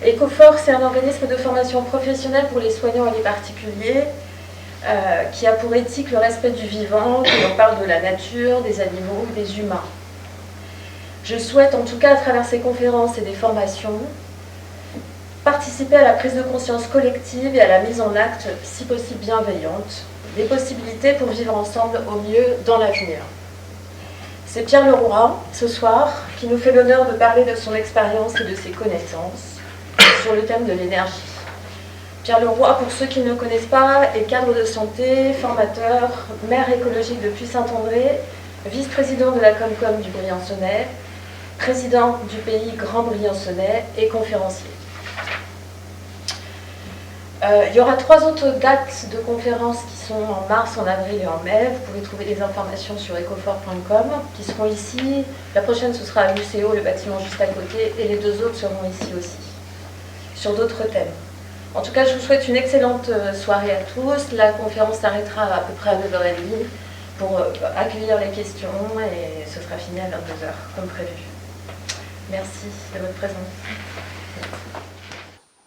Ecofort, c'est un organisme de formation professionnelle pour les soignants et les particuliers qui a pour éthique le respect du vivant, que l'on parle de la nature, des animaux, des humains. Je souhaite, en tout cas à travers ces conférences et des formations, participer à la prise de conscience collective et à la mise en acte, si possible bienveillante, des possibilités pour vivre ensemble au mieux dans l'avenir. C'est Pierre Leroy, ce soir, qui nous fait l'honneur de parler de son expérience et de ses connaissances sur le thème de l'énergie. Pierre Leroy, pour ceux qui ne le connaissent pas, est cadre de santé, formateur, maire écologique depuis Saint-André, vice-président de la Comcom du Briançonnais, président du pays Grand Briançonnais et conférencier. Il y aura 3 autres dates de conférences qui sont en mars, en avril et en mai. Vous pouvez trouver les informations sur ecofort.com qui seront ici. La prochaine, ce sera à l'UCO, le bâtiment juste à côté, et les 2 autres seront ici aussi, sur d'autres thèmes. En tout cas, je vous souhaite une excellente soirée à tous. La conférence s'arrêtera à peu près à 9h30 pour accueillir les questions et ce sera fini à 22h, comme prévu. Merci de votre présence.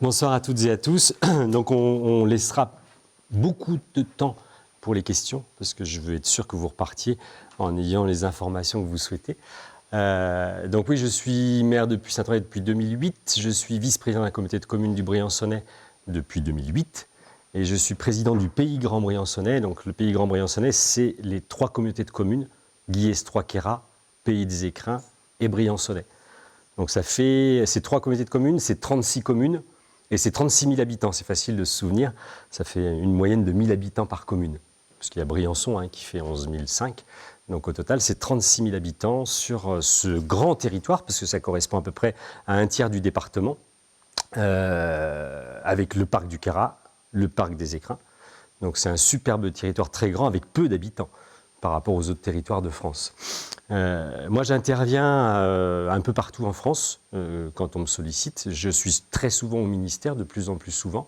Bonsoir à toutes et à tous. Donc on laissera beaucoup de temps pour les questions, parce que je veux être sûr que vous repartiez en ayant les informations que vous souhaitez. Donc oui, je suis maire depuis Saint-André depuis 2008, je suis vice-président de la communauté de communes du Briançonnais depuis 2008, et je suis président du pays Grand Briançonnais. Donc le pays Grand Briançonnais, c'est les 3 communautés de communes, Guillestroy-Queyras, Pays des Écrins et Briançonnais. Donc ça fait, ces 3 communautés de communes, c'est 36 communes, et c'est 36 000 habitants, c'est facile de se souvenir. Ça fait une moyenne de 1000 habitants par commune. Parce qu'il y a Briançon qui fait 11 500. Donc au total, c'est 36 000 habitants sur ce grand territoire, parce que ça correspond à peu près à un tiers du département, avec le parc du Queyras, le parc des Écrins. Donc c'est un superbe territoire très grand avec peu d'habitants par rapport aux autres territoires de France. Moi, j'interviens un peu partout en France quand on me sollicite. Je suis très souvent au ministère, de plus en plus souvent,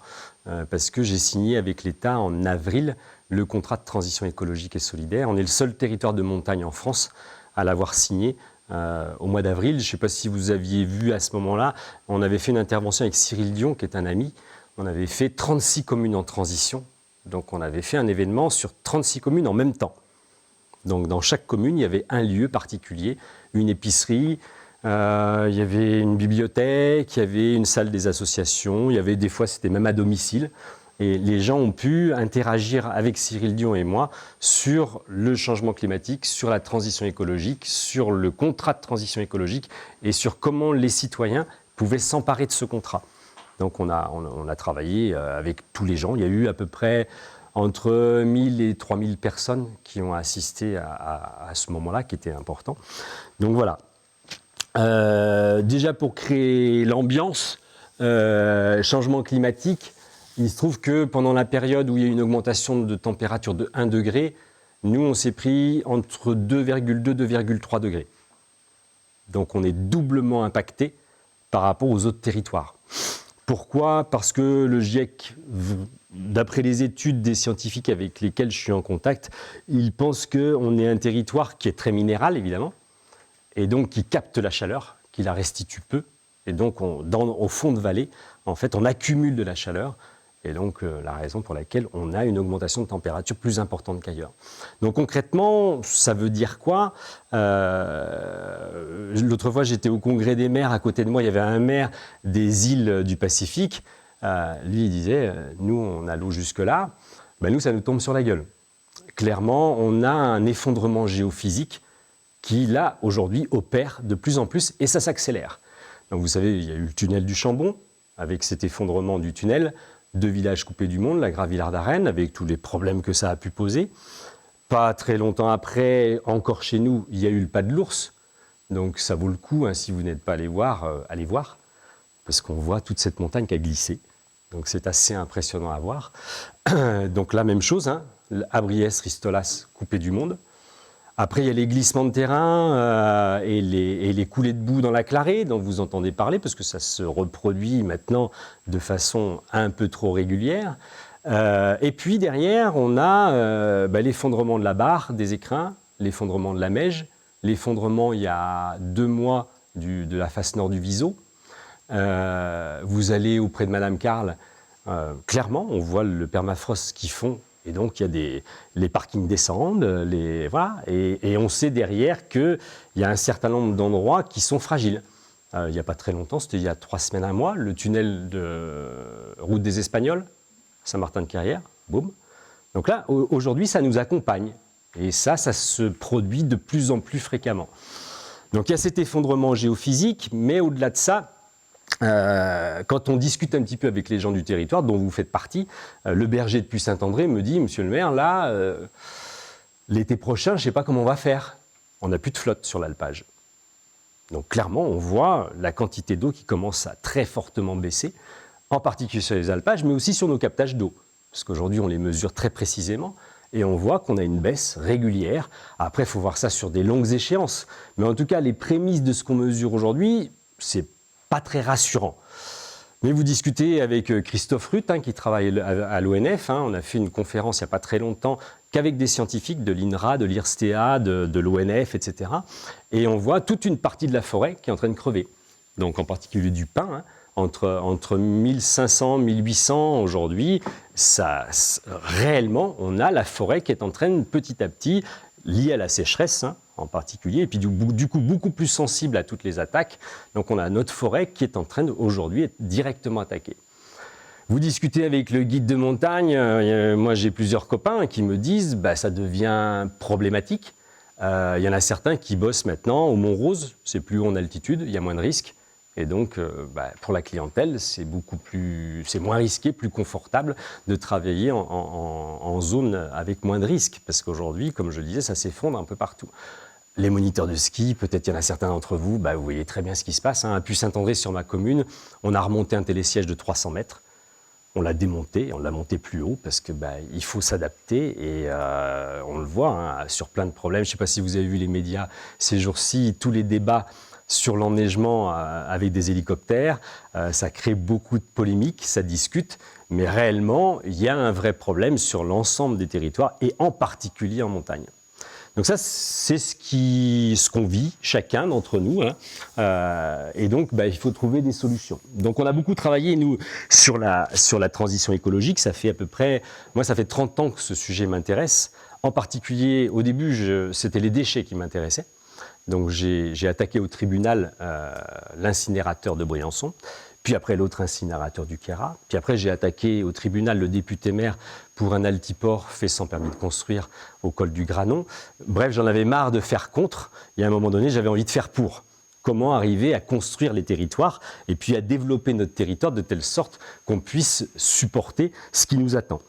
parce que j'ai signé avec l'État en avril le contrat de transition écologique et solidaire. On est le seul territoire de montagne en France à l'avoir signé au mois d'avril. Je ne sais pas si vous aviez vu à ce moment-là, on avait fait une intervention avec Cyril Dion, qui est un ami. On avait fait 36 communes en transition. Donc on avait fait un événement sur 36 communes en même temps. Donc dans chaque commune, il y avait un lieu particulier, une épicerie, il y avait une bibliothèque, il y avait une salle des associations, il y avait des fois c'était même à domicile. Et les gens ont pu interagir avec Cyril Dion et moi sur le changement climatique, sur la transition écologique, sur le contrat de transition écologique et sur comment les citoyens pouvaient s'emparer de ce contrat. Donc on a travaillé avec tous les gens. Il y a eu à peu près entre 1000 et 3000 personnes qui ont assisté à ce moment-là, qui était important. Donc voilà. Déjà pour créer l'ambiance, changement climatique, il se trouve que pendant la période où il y a eu une augmentation de température de 1 degré, nous on s'est pris entre 2,2 et 2,3 degrés. Donc on est doublement impacté par rapport aux autres territoires. Pourquoi ? Parce que le GIEC, d'après les études des scientifiques avec lesquels je suis en contact, ils pensent qu'on est un territoire qui est très minéral, évidemment, et donc qui capte la chaleur, qui la restitue peu. Et donc, au fond de vallée, en fait, on accumule de la chaleur. Et donc, la raison pour laquelle on a une augmentation de température plus importante qu'ailleurs. Donc, concrètement, ça veut dire quoi ? L'autre fois, j'étais au congrès des maires. À côté de moi, il y avait un maire des îles du Pacifique. Lui, il disait, nous, on a l'eau jusque-là. Ben, nous, ça nous tombe sur la gueule. Clairement, on a un effondrement géophysique qui, là, aujourd'hui, opère de plus en plus et ça s'accélère. Donc, vous savez, il y a eu le tunnel du Chambon, avec cet effondrement du tunnel. 2 villages coupés du monde, la Gravillard-d'Arène, avec tous les problèmes que ça a pu poser. Pas très longtemps après, encore chez nous, il y a eu le pas de l'ours. Donc ça vaut le coup, si vous n'êtes pas allé voir, allez voir, parce qu'on voit toute cette montagne qui a glissé. Donc c'est assez impressionnant à voir. Donc la même chose, Abriès, Ristolas, coupé du monde. Après, il y a les glissements de terrain et les coulées de boue dans la Clarée, dont vous entendez parler, parce que ça se reproduit maintenant de façon un peu trop régulière. Et puis derrière, on a l'effondrement de la Barre, des Écrins, l'effondrement de la Meige, l'effondrement il y a 2 mois de la face nord du Viseau. Vous allez auprès de Madame Carle, clairement, on voit le permafrost qu'ils font. Et donc, il y a les parkings descendent, voilà, et on sait derrière qu'il y a un certain nombre d'endroits qui sont fragiles. Il n'y a pas très longtemps, c'était il y a 3 semaines, un mois, le tunnel de route des Espagnols, Saint-Martin-de-Carrière, boum. Donc là, aujourd'hui, ça nous accompagne. Et ça se produit de plus en plus fréquemment. Donc il y a cet effondrement géophysique, mais au-delà de ça, quand on discute un petit peu avec les gens du territoire, dont vous faites partie, le berger de Puy-Saint-André me dit « Monsieur le maire, là, l'été prochain, je ne sais pas comment on va faire. On n'a plus de flotte sur l'alpage. » Donc clairement, on voit la quantité d'eau qui commence à très fortement baisser, en particulier sur les alpages, mais aussi sur nos captages d'eau. Parce qu'aujourd'hui, on les mesure très précisément, et on voit qu'on a une baisse régulière. Après, il faut voir ça sur des longues échéances. Mais en tout cas, les prémices de ce qu'on mesure aujourd'hui, c'est pas très rassurant. Mais vous discutez avec Christophe Ruth, qui travaille à l'ONF. On a fait une conférence il n'y a pas très longtemps qu'avec des scientifiques de l'INRA, de l'IRSTEA, de l'ONF, etc. Et on voit toute une partie de la forêt qui est en train de crever. Donc en particulier du pin, entre 1500 et 1800 aujourd'hui, réellement, on a la forêt qui est en train petit à petit, liée à la sécheresse en particulier, et puis du coup beaucoup plus sensible à toutes les attaques. Donc on a notre forêt qui est en train aujourd'hui d'être directement attaquée. Vous discutez avec le guide de montagne, moi j'ai plusieurs copains qui me disent ça devient problématique. Il y en a certains qui bossent maintenant au Mont-Rose, c'est plus haut en altitude, il y a moins de risques. Et donc, pour la clientèle, c'est moins risqué, plus confortable de travailler en zone avec moins de risques. Parce qu'aujourd'hui, comme je le disais, ça s'effondre un peu partout. Les moniteurs de ski, peut-être il y en a certains d'entre vous, vous voyez très bien ce qui se passe. À Puy-Saint-André, sur ma commune, on a remonté un télésiège de 300 mètres. On l'a démonté, on l'a monté plus haut parce que il faut s'adapter et on le voit sur plein de problèmes. Je ne sais pas si vous avez vu les médias ces jours-ci, tous les débats sur l'enneigement avec des hélicoptères, ça crée beaucoup de polémiques, ça discute, mais réellement, il y a un vrai problème sur l'ensemble des territoires et en particulier en montagne. Donc ça, c'est ce qu'on vit, chacun d'entre nous, et donc il faut trouver des solutions. Donc on a beaucoup travaillé, nous, sur la transition écologique, ça fait à peu près, moi ça fait 30 ans que ce sujet m'intéresse, en particulier, au début, c'était les déchets qui m'intéressaient. Donc j'ai attaqué au tribunal l'incinérateur de Briançon, puis après l'autre incinérateur du Queyras, puis après j'ai attaqué au tribunal le député maire pour un altiport fait sans permis de construire au col du Granon. Bref, j'en avais marre de faire contre, et à un moment donné j'avais envie de faire pour. Comment arriver à construire les territoires et puis à développer notre territoire de telle sorte qu'on puisse supporter ce qui nous attend.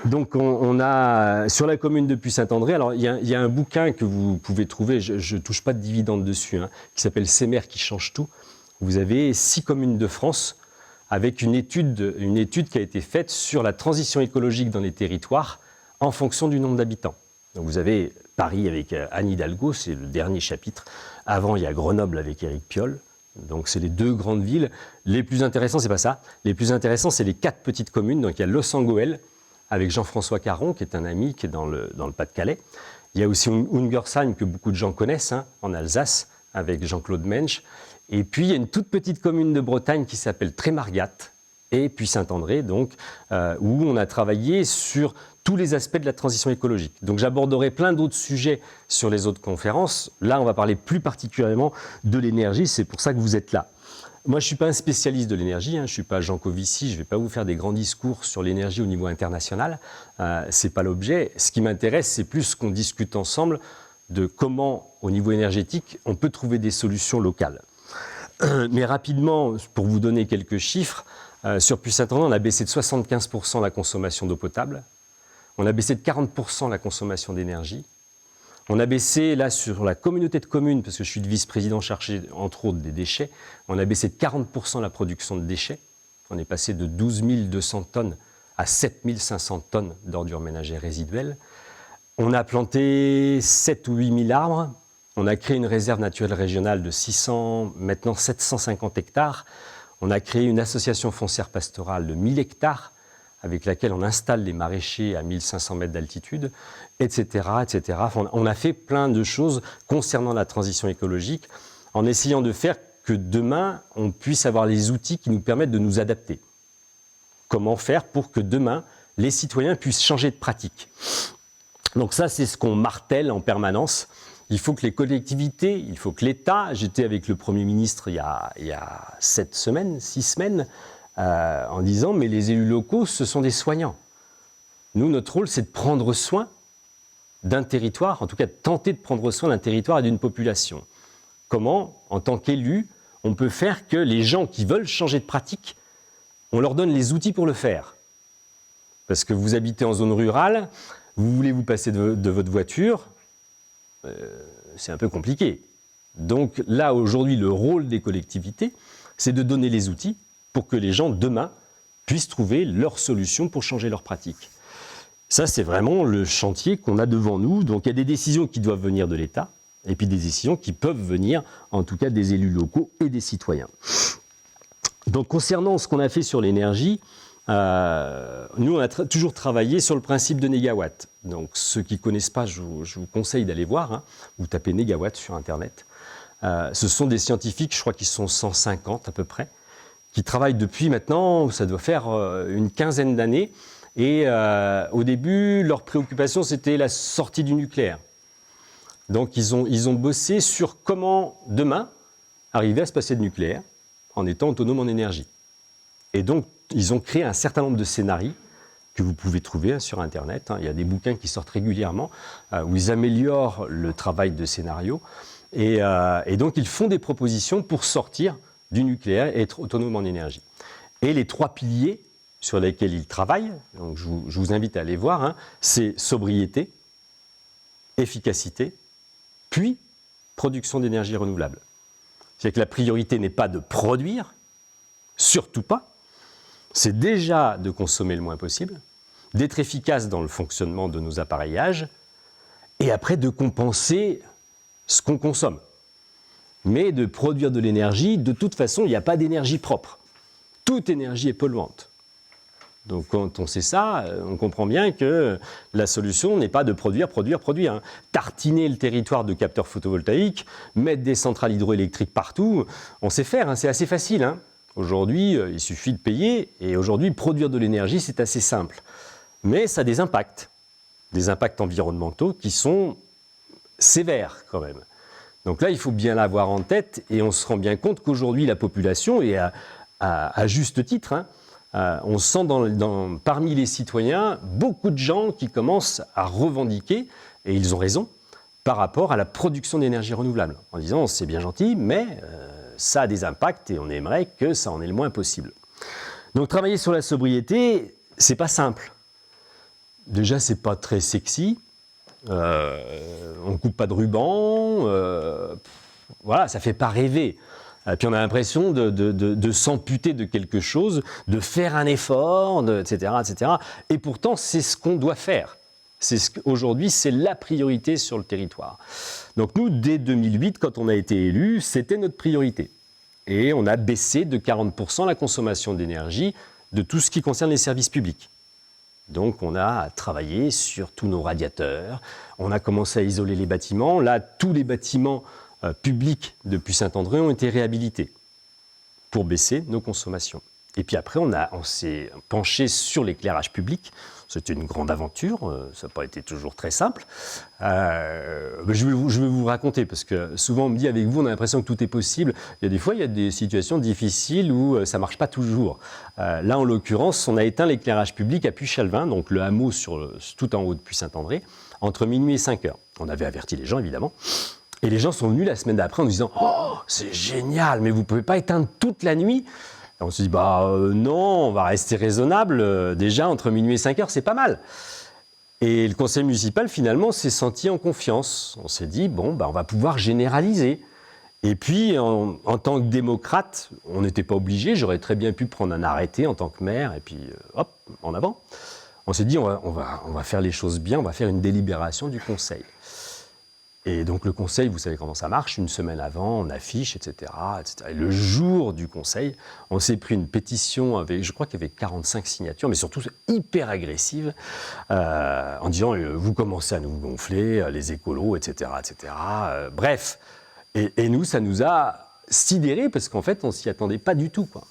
Donc on a, sur la commune de Puy-Saint-André, alors il y a un bouquin que vous pouvez trouver, je ne touche pas de dividendes dessus, qui s'appelle « Ces maires qui changent tout ». Vous avez 6 communes de France avec une étude qui a été faite sur la transition écologique dans les territoires en fonction du nombre d'habitants. Donc vous avez Paris avec Anne Hidalgo, c'est le dernier chapitre. Avant, il y a Grenoble avec Éric Piolle. Donc c'est les 2 grandes villes. Les plus intéressants, c'est pas ça. Les plus intéressants, c'est les 4 petites communes. Donc il y a Loos-en-Gohelle avec Jean-François Caron, qui est un ami qui est dans le Pas-de-Calais. Il y a aussi Ungersheim, que beaucoup de gens connaissent, en Alsace, avec Jean-Claude Mensch. Et puis il y a une toute petite commune de Bretagne qui s'appelle Trémargat, et puis Saint-André, donc, où on a travaillé sur tous les aspects de la transition écologique. Donc j'aborderai plein d'autres sujets sur les autres conférences. Là, on va parler plus particulièrement de l'énergie, c'est pour ça que vous êtes là. Moi, je ne suis pas un spécialiste de l'énergie, je ne suis pas Jean Covici, je ne vais pas vous faire des grands discours sur l'énergie au niveau international, ce n'est pas l'objet. Ce qui m'intéresse, c'est plus qu'on discute ensemble de comment, au niveau énergétique, on peut trouver des solutions locales. Mais rapidement, pour vous donner quelques chiffres, sur Puy-Saint-André, on a baissé de 75% la consommation d'eau potable, on a baissé de 40% la consommation d'énergie, on a baissé, là, sur la communauté de communes, parce que je suis le vice-président chargé, entre autres, des déchets, on a baissé de 40% la production de déchets, on est passé de 12 200 tonnes à 7 500 tonnes d'ordures ménagères résiduelles, on a planté 7 ou 8 000 arbres, on a créé une réserve naturelle régionale de 600, maintenant 750 hectares. On a créé une association foncière pastorale de 1000 hectares avec laquelle on installe les maraîchers à 1500 mètres d'altitude, etc., etc. Enfin, on a fait plein de choses concernant la transition écologique en essayant de faire que demain, on puisse avoir les outils qui nous permettent de nous adapter. Comment faire pour que demain, les citoyens puissent changer de pratique. Donc ça, c'est ce qu'on martèle en permanence. Il faut que les collectivités, il faut que l'État, j'étais avec le Premier ministre il y a 6 semaines, en disant, mais les élus locaux, ce sont des soignants. Nous, notre rôle, c'est de prendre soin d'un territoire, en tout cas de tenter de prendre soin d'un territoire et d'une population. Comment, en tant qu'élu, on peut faire que les gens qui veulent changer de pratique, on leur donne les outils pour le faire. Parce que vous habitez en zone rurale, vous voulez vous passer de votre voiture, c'est un peu compliqué. Donc là, aujourd'hui, le rôle des collectivités, c'est de donner les outils pour que les gens, demain, puissent trouver leur solution pour changer leur pratique. Ça, c'est vraiment le chantier qu'on a devant nous. Donc il y a des décisions qui doivent venir de l'État, et puis des décisions qui peuvent venir, en tout cas, des élus locaux et des citoyens. Donc concernant ce qu'on a fait sur l'énergie, nous, on a toujours travaillé sur le principe de négawatt. Donc, ceux qui ne connaissent pas, je vous conseille d'aller voir. Hein. Vous tapez négawatt sur Internet. Ce sont des scientifiques, je crois qu'ils sont 150 à peu près, qui travaillent depuis maintenant, ça doit faire une quinzaine d'années. Et au début, leur préoccupation, c'était la sortie du nucléaire. Donc, ils ont bossé sur comment, demain, arriver à se passer de nucléaire en étant autonome en énergie. Et donc, ils ont créé un certain nombre de scénarios que vous pouvez trouver sur Internet. Il y a des bouquins qui sortent régulièrement où ils améliorent le travail de scénario. Et donc, ils font des propositions pour sortir du nucléaire et être autonome en énergie. Et les 3 piliers sur lesquels ils travaillent, donc je vous invite à aller voir, c'est sobriété, efficacité, puis production d'énergie renouvelable. C'est-à-dire que la priorité n'est pas de produire, surtout pas, c'est déjà de consommer le moins possible, d'être efficace dans le fonctionnement de nos appareillages, et après de compenser ce qu'on consomme. Mais de produire de l'énergie, de toute façon, il n'y a pas d'énergie propre. Toute énergie est polluante. Donc quand on sait ça, on comprend bien que la solution n'est pas de produire. Tartiner le territoire de capteurs photovoltaïques, mettre des centrales hydroélectriques partout, on sait faire, c'est assez facile. Aujourd'hui, il suffit de payer, et aujourd'hui, produire de l'énergie, c'est assez simple. Mais ça a des impacts environnementaux qui sont sévères quand même. Donc là, il faut bien l'avoir en tête, et on se rend bien compte qu'aujourd'hui, la population, et à juste titre, on sent parmi les citoyens beaucoup de gens qui commencent à revendiquer, et ils ont raison, par rapport à la production d'énergie renouvelable, en disant c'est bien gentil, mais ça a des impacts et on aimerait que ça en ait le moins possible. Donc travailler sur la sobriété, c'est pas simple. Déjà, c'est pas très sexy. On coupe pas de ruban. Voilà, ça fait pas rêver. Puis on a l'impression de s'amputer de quelque chose, de faire un effort, etc., etc. Et pourtant, c'est ce qu'on doit faire. Aujourd'hui, c'est la priorité sur le territoire. Donc nous, dès 2008, quand on a été élus, c'était notre priorité. Et on a baissé de 40% la consommation d'énergie de tout ce qui concerne les services publics. Donc on a travaillé sur tous nos radiateurs, on a commencé à isoler les bâtiments. Là, tous les bâtiments publics depuis Saint-André ont été réhabilités pour baisser nos consommations. Et puis après, on s'est penché sur l'éclairage public. C'était une grande aventure, ça n'a pas été toujours très simple. Je vais vous raconter, parce que souvent on me dit avec vous, on a l'impression que tout est possible. Il y a des fois, il y a des situations difficiles où ça ne marche pas toujours. Là, en l'occurrence, on a éteint l'éclairage public à Puy-Chalvin, donc le hameau tout en haut de Puy-Saint-André, entre minuit et 5 heures. On avait averti les gens, évidemment. Et les gens sont venus la semaine d'après en nous disant « Oh, c'est génial, mais vous ne pouvez pas éteindre toute la nuit ?» Et on se dit, non, on va rester raisonnable. Déjà, entre minuit et 5 heures, c'est pas mal. Et le conseil municipal, finalement, s'est senti en confiance. On s'est dit, on va pouvoir généraliser. Et puis, en tant que démocrate, on n'était pas obligé. J'aurais très bien pu prendre un arrêté en tant que maire, et puis, hop, en avant. On s'est dit, on va faire les choses bien, on va faire une délibération du conseil. Et donc le conseil, vous savez comment ça marche, une semaine avant, on affiche, etc., etc. Et le jour du conseil, on s'est pris une pétition avec, je crois qu'il y avait 45 signatures, mais surtout hyper agressive, en disant vous commencez à nous gonfler, les écolos, etc., etc. Bref, et nous, ça nous a sidérés parce qu'en fait, on s'y attendait pas du tout, quoi.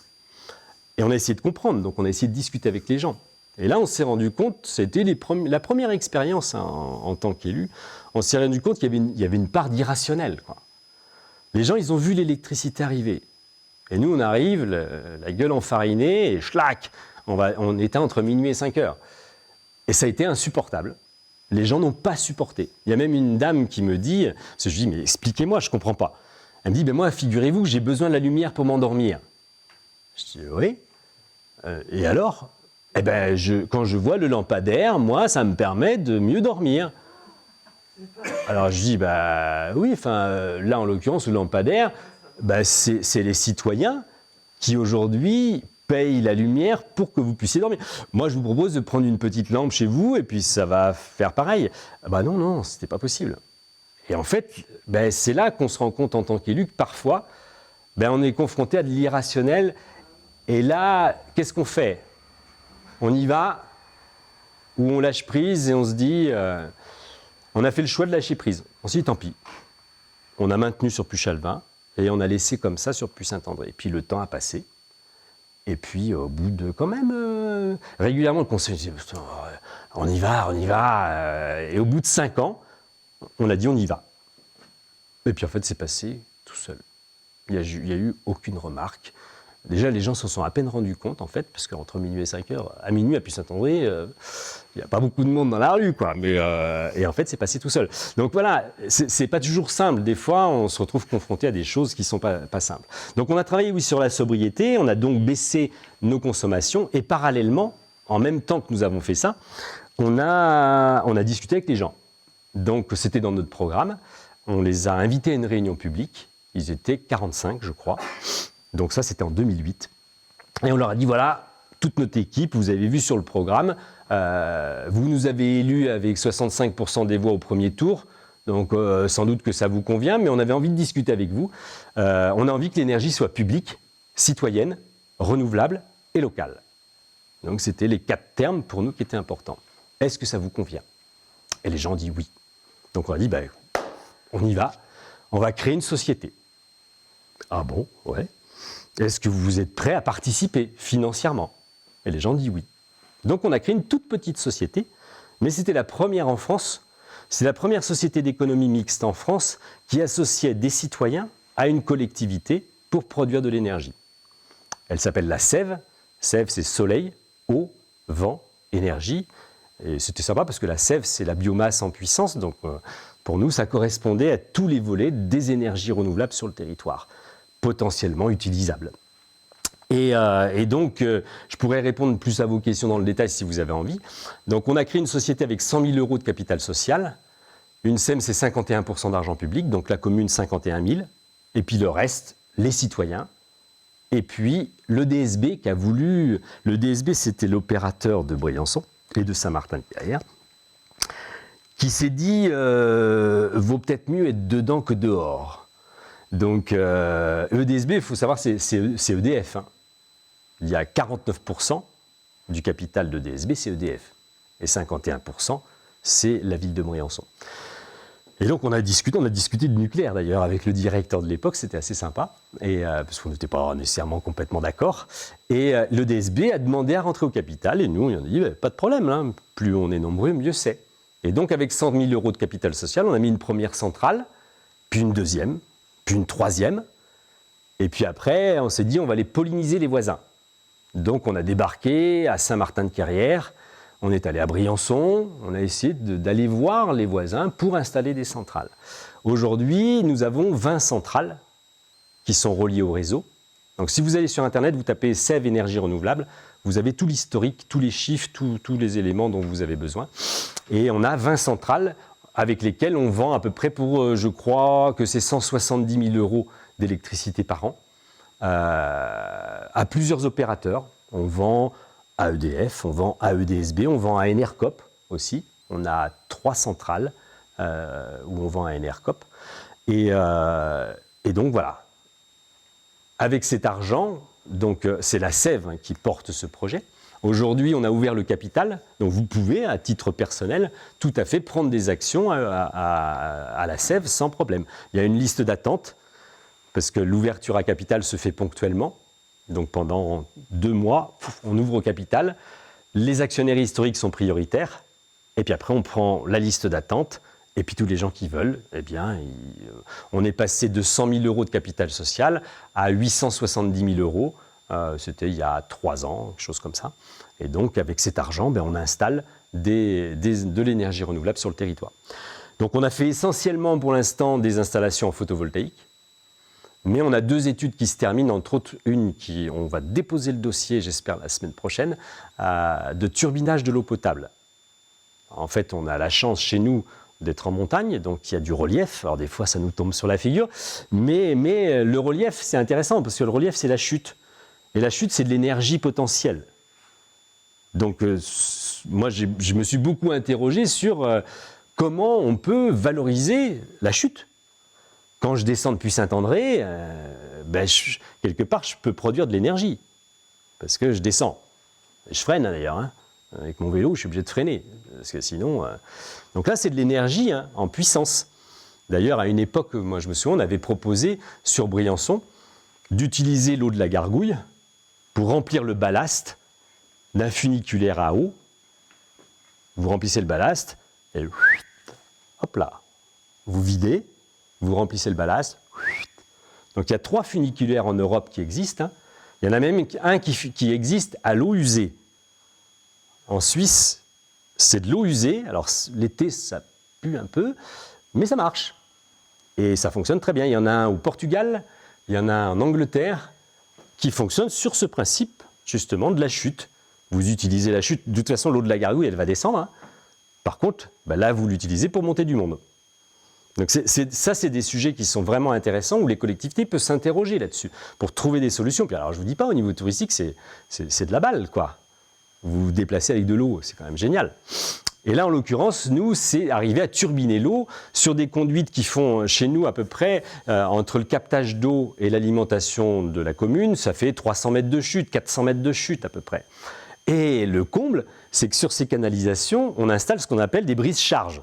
Et on a essayé de comprendre, donc on a essayé de discuter avec les gens. Et là, on s'est rendu compte, c'était la première expérience, hein, en tant qu'élu, on s'est rendu compte qu'il y avait une part d'irrationnel, quoi. Les gens, ils ont vu l'électricité arriver. Et nous, on arrive, la gueule enfarinée, et schlac, on éteint entre minuit et 5 heures. Et ça a été insupportable. Les gens n'ont pas supporté. Il y a même une dame qui me dit, parce que je dis, mais expliquez-moi, je ne comprends pas. Elle me dit, ben moi, figurez-vous que j'ai besoin de la lumière pour m'endormir. Je dis, oui. Et alors? Eh ben, quand je vois le lampadaire, moi, ça me permet de mieux dormir. Alors je dis, bah oui, enfin, là en l'occurrence, le lampadaire, bah, c'est les citoyens qui aujourd'hui payent la lumière pour que vous puissiez dormir. Moi, je vous propose de prendre une petite lampe chez vous et puis ça va faire pareil. Bah non, c'était pas possible. Et en fait, bah, c'est là qu'on se rend compte en tant qu'élu que parfois, bah, on est confronté à de l'irrationnel. Et là, qu'est-ce qu'on fait? On y va ou on lâche prise et on se dit... on a fait le choix de lâcher prise. On s'est dit, tant pis. On a maintenu sur Puy-Chalvin et on a laissé comme ça sur Puy-Saint-André. Puis le temps a passé. Et puis, au bout de, quand même, régulièrement, le conseil disait, on y va. Et au bout de 5 ans, on a dit, on y va. Et puis, en fait, c'est passé tout seul. Il n'y a eu aucune remarque. Déjà, les gens s'en sont à peine rendus compte, en fait, parce qu'entre minuit et 5 heures, à minuit, à Puy-Saint-André, il n'y a pas beaucoup de monde dans la rue, quoi. Mais, et en fait, c'est passé tout seul. Donc voilà, c'est pas toujours simple. Des fois, on se retrouve confronté à des choses qui ne sont pas simples. Donc on a travaillé, oui, sur la sobriété, on a donc baissé nos consommations, et parallèlement, en même temps que nous avons fait ça, on a discuté avec les gens. Donc c'était dans notre programme, on les a invités à une réunion publique, ils étaient 45, je crois. Donc ça, c'était en 2008. Et on leur a dit, voilà, toute notre équipe, vous avez vu sur le programme, vous nous avez élus avec 65% des voix au premier tour, donc sans doute que ça vous convient, mais on avait envie de discuter avec vous. On a envie que l'énergie soit publique, citoyenne, renouvelable et locale. Donc c'était les 4 termes pour nous qui étaient importants. Est-ce que ça vous convient? Et les gens ont dit oui. Donc on a dit, ben, on y va, on va créer une société. Ah bon? Ouais. Est-ce que vous êtes prêts à participer financièrement? Et les gens disent oui. Donc on a créé une toute petite société, mais c'était la première en France, c'est la première société d'économie mixte en France qui associait des citoyens à une collectivité pour produire de l'énergie. Elle s'appelle la SEV. SEV, c'est soleil, eau, vent, énergie. Et c'était sympa parce que la SEV, c'est la biomasse en puissance, donc pour nous, ça correspondait à tous les volets des énergies renouvelables sur le territoire, potentiellement utilisables. Et donc, je pourrais répondre plus à vos questions dans le détail si vous avez envie. Donc, on a créé une société avec 100 000 euros de capital social. Une SEM, c'est 51% d'argent public, donc la commune, 51 000. Et puis le reste, les citoyens. Et puis, le DSB qui a voulu... Le DSB, c'était l'opérateur de Briançon et de Saint-Martin-de-Carrière, qui s'est dit, vaut peut-être mieux être dedans que dehors. Donc, EDSB, il faut savoir, c'est EDF. Hein. Il y a 49% du capital de DSB, c'est EDF. Et 51%, c'est la ville de Briançon. Et donc, on a discuté de nucléaire d'ailleurs avec le directeur de l'époque, c'était assez sympa, parce qu'on n'était pas nécessairement complètement d'accord. Et le DSB a demandé à rentrer au capital, et nous, on a dit, pas de problème, hein, plus on est nombreux, mieux c'est. Et donc, avec 100 000 euros de capital social, on a mis une première centrale, puis une deuxième, puis une troisième. Et puis après, on s'est dit, on va aller polliniser les voisins. Donc, on a débarqué à Saint-Martin-de-Carrière, on est allé à Briançon, on a essayé d'aller voir les voisins pour installer des centrales. Aujourd'hui, nous avons 20 centrales qui sont reliées au réseau. Donc, si vous allez sur Internet, vous tapez SEV énergie renouvelable, vous avez tout l'historique, tous les chiffres, tous les éléments dont vous avez besoin. Et on a 20 centrales avec lesquelles on vend à peu près pour, je crois, que c'est 170 000 euros d'électricité par an à plusieurs opérateurs. On vend à EDF, on vend à EDSB, on vend à Enercop aussi. On a 3 centrales où on vend à Enercop. Et donc voilà. Avec cet argent, donc c'est la SEV qui porte ce projet. Aujourd'hui, on a ouvert le capital, donc vous pouvez, à titre personnel, tout à fait prendre des actions à la SEV sans problème. Il y a une liste d'attente parce que l'ouverture à capital se fait ponctuellement. Donc pendant 2 mois, on ouvre au capital. Les actionnaires historiques sont prioritaires. Et puis après, on prend la liste d'attente. Et puis tous les gens qui veulent, eh bien, on est passé de 100 000 euros de capital social à 870 000 euros. C'était il y a 3 ans, quelque chose comme ça. Et donc, avec cet argent, on installe de l'énergie renouvelable sur le territoire. Donc, on a fait essentiellement pour l'instant des installations en photovoltaïque. Mais on a 2 études qui se terminent, entre autres une on va déposer le dossier, j'espère, la semaine prochaine, de turbinage de l'eau potable. En fait, on a la chance chez nous d'être en montagne, donc il y a du relief. Alors des fois, ça nous tombe sur la figure. Mais le relief, c'est intéressant, parce que le relief, c'est la chute. Et la chute, c'est de l'énergie potentielle. Donc, moi, je me suis beaucoup interrogé sur comment on peut valoriser la chute. Quand je descends depuis Saint-André, quelque part, je peux produire de l'énergie. Parce que je descends. Et je freine, d'ailleurs. Hein. Avec mon vélo, je suis obligé de freiner. Parce que sinon... Donc là, c'est de l'énergie en puissance. D'ailleurs, à une époque, moi, je me souviens, on avait proposé, sur Briançon, d'utiliser l'eau de la Gargouille pour remplir le ballast d'un funiculaire à eau. Vous remplissez le ballast, et hop là, vous videz, vous remplissez le ballast. Donc il y a 3 funiculaires en Europe qui existent. Il y en a même un qui existe à l'eau usée. En Suisse, c'est de l'eau usée. Alors l'été, ça pue un peu, mais ça marche. Et ça fonctionne très bien. Il y en a un au Portugal, il y en a un en Angleterre, qui fonctionne sur ce principe, justement, de la chute. Vous utilisez la chute. De toute façon, l'eau de la Gargouille, elle va descendre. Par contre, là, vous l'utilisez pour monter du monde. Donc c'est des sujets qui sont vraiment intéressants, où les collectivités peuvent s'interroger là-dessus, pour trouver des solutions. Puis alors, je ne vous dis pas, au niveau touristique, c'est de la balle, quoi. Vous vous déplacez avec de l'eau, c'est quand même génial. Et là, en l'occurrence, nous, c'est arriver à turbiner l'eau sur des conduites qui font, chez nous, à peu près, entre le captage d'eau et l'alimentation de la commune, ça fait 300 mètres de chute, 400 mètres de chute, à peu près. Et le comble, c'est que sur ces canalisations, on installe ce qu'on appelle des brises-charges.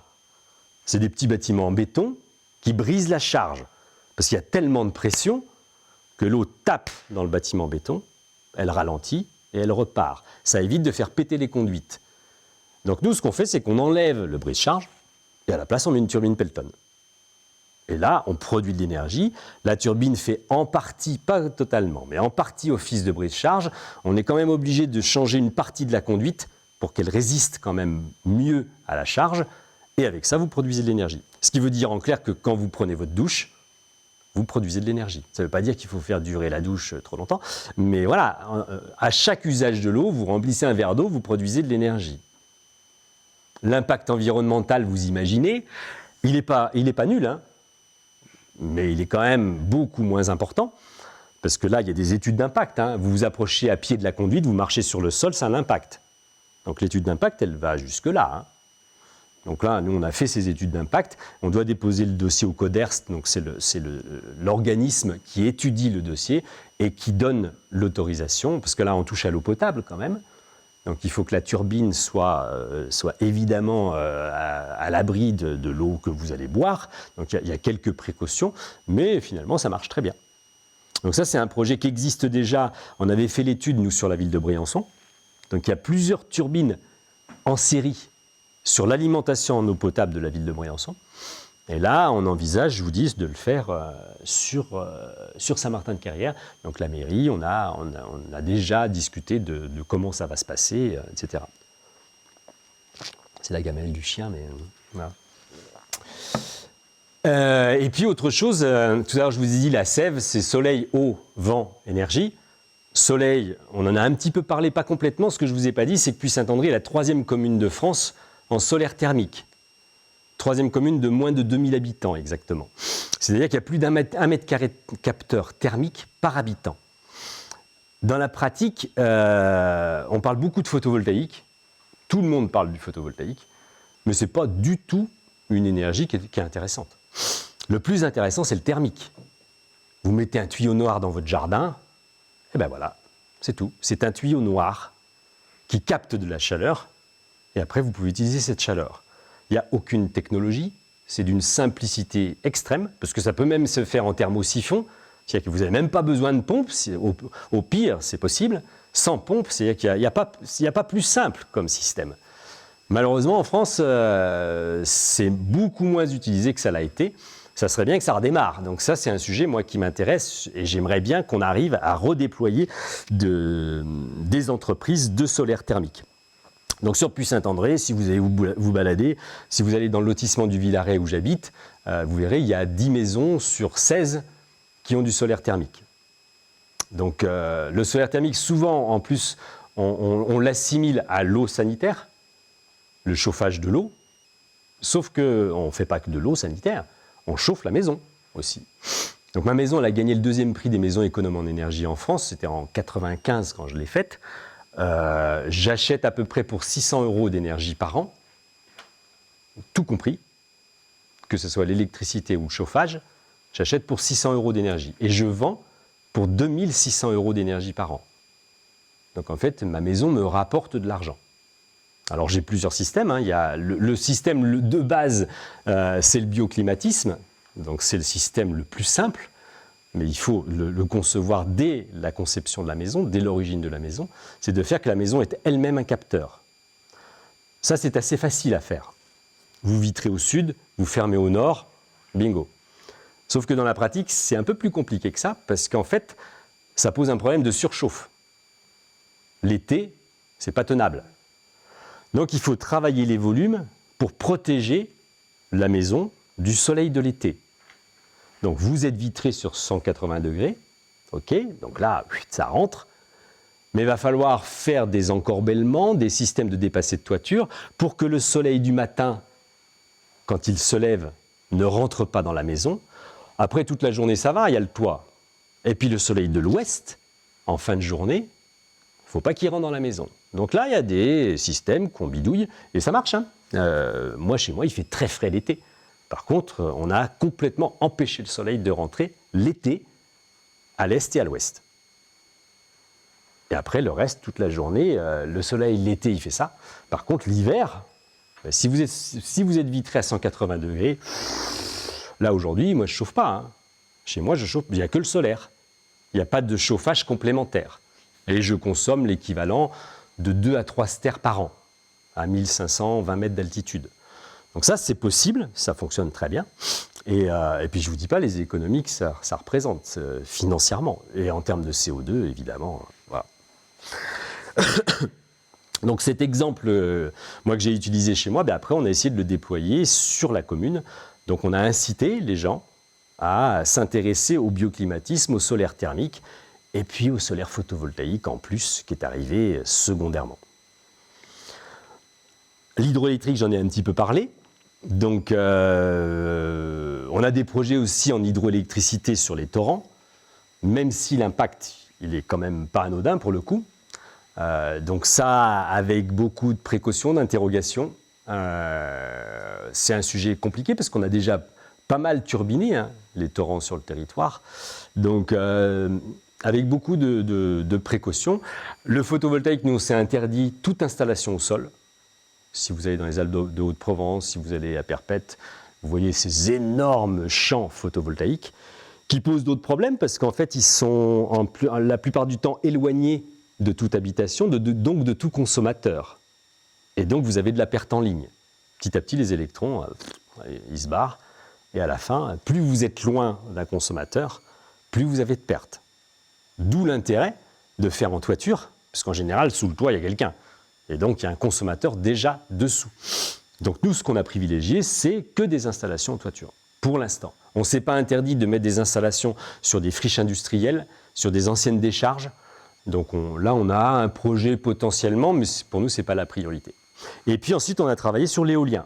C'est des petits bâtiments en béton qui brisent la charge. Parce qu'il y a tellement de pression que l'eau tape dans le bâtiment en béton, elle ralentit et elle repart. Ça évite de faire péter les conduites. Donc nous, ce qu'on fait, c'est qu'on enlève le brise-charge et à la place, on met une turbine Pelton. Et là, on produit de l'énergie. La turbine fait en partie, pas totalement, mais en partie office de brise-charge. On est quand même obligé de changer une partie de la conduite pour qu'elle résiste quand même mieux à la charge. Et avec ça, vous produisez de l'énergie. Ce qui veut dire en clair que quand vous prenez votre douche, vous produisez de l'énergie. Ça ne veut pas dire qu'il faut faire durer la douche trop longtemps, mais voilà, à chaque usage de l'eau, vous remplissez un verre d'eau, vous produisez de l'énergie. L'impact environnemental, vous imaginez, il n'est pas nul, hein, mais il est quand même beaucoup moins important, parce que là, il y a des études d'impact. Hein. Vous vous approchez à pied de la conduite, vous marchez sur le sol, c'est un impact. Donc l'étude d'impact, elle va jusque-là. Hein. Donc là, nous, on a fait ces études d'impact. On doit déposer le dossier au CODERST, donc c'est l'organisme qui étudie le dossier et qui donne l'autorisation, parce que là, on touche à l'eau potable quand même. Donc il faut que la turbine soit évidemment à l'abri de l'eau que vous allez boire. Donc il y a quelques précautions, mais finalement, ça marche très bien. Donc ça, c'est un projet qui existe déjà. On avait fait l'étude, nous, sur la ville de Briançon. Donc il y a plusieurs turbines en série sur l'alimentation en eau potable de la ville de Briançon. Et là, on envisage, je vous dis, de le faire sur Saint-Martin-de-Carrière. Donc la mairie, on a déjà discuté de comment ça va se passer, etc. C'est la gamelle du chien, mais voilà. Et puis autre chose, tout à l'heure je vous ai dit, la sève, c'est soleil, eau, vent, énergie. Soleil, on en a un petit peu parlé, pas complètement. Ce que je ne vous ai pas dit, c'est que Puy-Saint-André est la 3e commune de France en solaire thermique. 3e commune de moins de 2000 habitants, exactement. C'est-à-dire qu'il y a plus d'1 mètre carré de capteur thermique par habitant. Dans la pratique, on parle beaucoup de photovoltaïque. Tout le monde parle du photovoltaïque. Mais ce n'est pas du tout une énergie qui est intéressante. Le plus intéressant, c'est le thermique. Vous mettez un tuyau noir dans votre jardin, et bien voilà, c'est tout. C'est un tuyau noir qui capte de la chaleur, et après, vous pouvez utiliser cette chaleur. Il n'y a aucune technologie, c'est d'une simplicité extrême, parce que ça peut même se faire en thermosiphon. C'est-à-dire que vous n'avez même pas besoin de pompe, au pire, c'est possible. Sans pompe, c'est-à-dire qu'il n'y a pas plus simple comme système. Malheureusement, en France, c'est beaucoup moins utilisé que ça l'a été. Ça serait bien que ça redémarre. Donc ça, c'est un sujet, moi, qui m'intéresse et j'aimerais bien qu'on arrive à redéployer des entreprises de solaire thermique. Donc sur Puy-Saint-André, si vous allez vous balader, si vous allez dans le lotissement du Villaret où j'habite, vous verrez, il y a 10 maisons sur 16 qui ont du solaire thermique. Donc le solaire thermique, souvent, en plus, on l'assimile à l'eau sanitaire, le chauffage de l'eau, sauf qu'on ne fait pas que de l'eau sanitaire, on chauffe la maison aussi. Donc ma maison, elle a gagné le 2e prix des maisons économes en énergie en France, c'était en 95 quand je l'ai faite. J'achète à peu près pour 600 € d'énergie par an, tout compris, que ce soit l'électricité ou le chauffage, j'achète pour 600 € d'énergie et je vends pour 2600 € d'énergie par an. Donc en fait, ma maison me rapporte de l'argent. Alors j'ai plusieurs systèmes, hein. Il y a le système de base, c'est le bioclimatisme, donc c'est le système le plus simple, mais il faut le concevoir dès la conception de la maison, dès l'origine de la maison, c'est de faire que la maison est elle-même un capteur. Ça, c'est assez facile à faire. Vous vitrez au sud, vous fermez au nord, bingo. Sauf que dans la pratique, c'est un peu plus compliqué que ça, parce qu'en fait, ça pose un problème de surchauffe. L'été, c'est pas tenable. Donc il faut travailler les volumes pour protéger la maison du soleil de l'été. Donc vous êtes vitré sur 180 degrés, ok, donc là, ça rentre, mais il va falloir faire des encorbellements, des systèmes de dépassé de toiture pour que le soleil du matin, quand il se lève, ne rentre pas dans la maison. Après, toute la journée, ça va, il y a le toit. Et puis le soleil de l'ouest, en fin de journée, il ne faut pas qu'il rentre dans la maison. Donc là, il y a des systèmes qu'on bidouille, et ça marche. Hein. Moi, chez moi, il fait très frais l'été. Par contre, on a complètement empêché le soleil de rentrer l'été à l'est et à l'ouest. Et après, le reste, toute la journée, le soleil, l'été, il fait ça. Par contre, l'hiver, si vous êtes vitré à 180 degrés, là, aujourd'hui, moi, je ne chauffe pas. Hein. Chez moi, je chauffe, il n'y a que le solaire. Il n'y a pas de chauffage complémentaire. Et je consomme l'équivalent de 2 à 3 stères par an, à 1520 mètres d'altitude. Donc ça, c'est possible, ça fonctionne très bien. Et puis, je ne vous dis pas les économies que ça représente financièrement. Et en termes de CO2, évidemment, voilà. Donc cet exemple, moi, que j'ai utilisé chez moi, après, on a essayé de le déployer sur la commune. Donc on a incité les gens à s'intéresser au bioclimatisme, au solaire thermique, et puis au solaire photovoltaïque en plus, qui est arrivé secondairement. L'hydroélectrique, j'en ai un petit peu parlé. Donc, on a des projets aussi en hydroélectricité sur les torrents, même si l'impact, il est quand même pas anodin pour le coup. Donc ça, avec beaucoup de précautions, d'interrogations, c'est un sujet compliqué parce qu'on a déjà pas mal turbiné hein, les torrents sur le territoire. Donc, avec beaucoup de précautions. Le photovoltaïque, nous, c'est interdit toute installation au sol. Si vous allez dans les Alpes de Haute-Provence, si vous allez à Perpète, vous voyez ces énormes champs photovoltaïques qui posent d'autres problèmes parce qu'en fait, ils sont la plupart du temps éloignés de toute habitation, donc de tout consommateur. Et donc, vous avez de la perte en ligne. Petit à petit, les électrons, ils se barrent. Et à la fin, plus vous êtes loin d'un consommateur, plus vous avez de pertes. D'où l'intérêt de faire en toiture, parce qu'en général, sous le toit, il y a quelqu'un. Et donc, il y a un consommateur déjà dessous. Donc, nous, ce qu'on a privilégié, c'est que des installations en toiture, pour l'instant. On ne s'est pas interdit de mettre des installations sur des friches industrielles, sur des anciennes décharges. Donc, là, on a un projet potentiellement, mais pour nous, ce n'est pas la priorité. Et puis ensuite, on a travaillé sur l'éolien,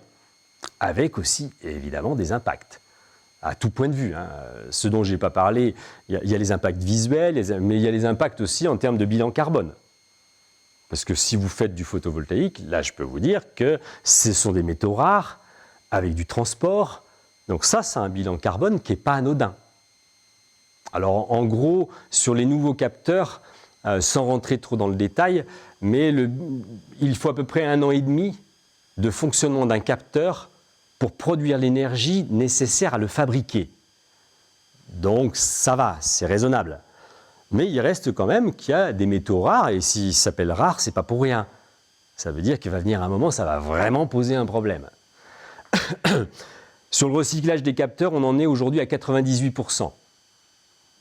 avec aussi, évidemment, des impacts. À tout point de vue. Hein. Ce dont je n'ai pas parlé, il y a les impacts visuels, mais il y a les impacts aussi en termes de bilan carbone. Parce que si vous faites du photovoltaïque, là je peux vous dire que ce sont des métaux rares, avec du transport. Donc ça, c'est un bilan carbone qui n'est pas anodin. Alors en gros, sur les nouveaux capteurs, sans rentrer trop dans le détail, mais il faut à peu près 1 an et demi de fonctionnement d'un capteur pour produire l'énergie nécessaire à le fabriquer. Donc ça va, c'est raisonnable. Mais il reste quand même qu'il y a des métaux rares, et s'ils s'appellent rares, c'est pas pour rien. Ça veut dire qu'il va venir un moment, ça va vraiment poser un problème. Sur le recyclage des capteurs, on en est aujourd'hui à 98%.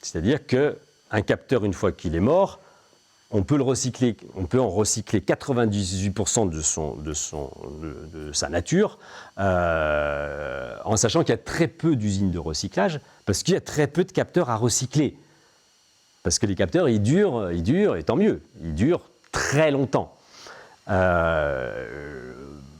C'est-à-dire qu'un capteur, une fois qu'il est mort, on peut en recycler 98% de sa nature, en sachant qu'il y a très peu d'usines de recyclage, parce qu'il y a très peu de capteurs à recycler. Parce que les capteurs, ils durent, et tant mieux, ils durent très longtemps.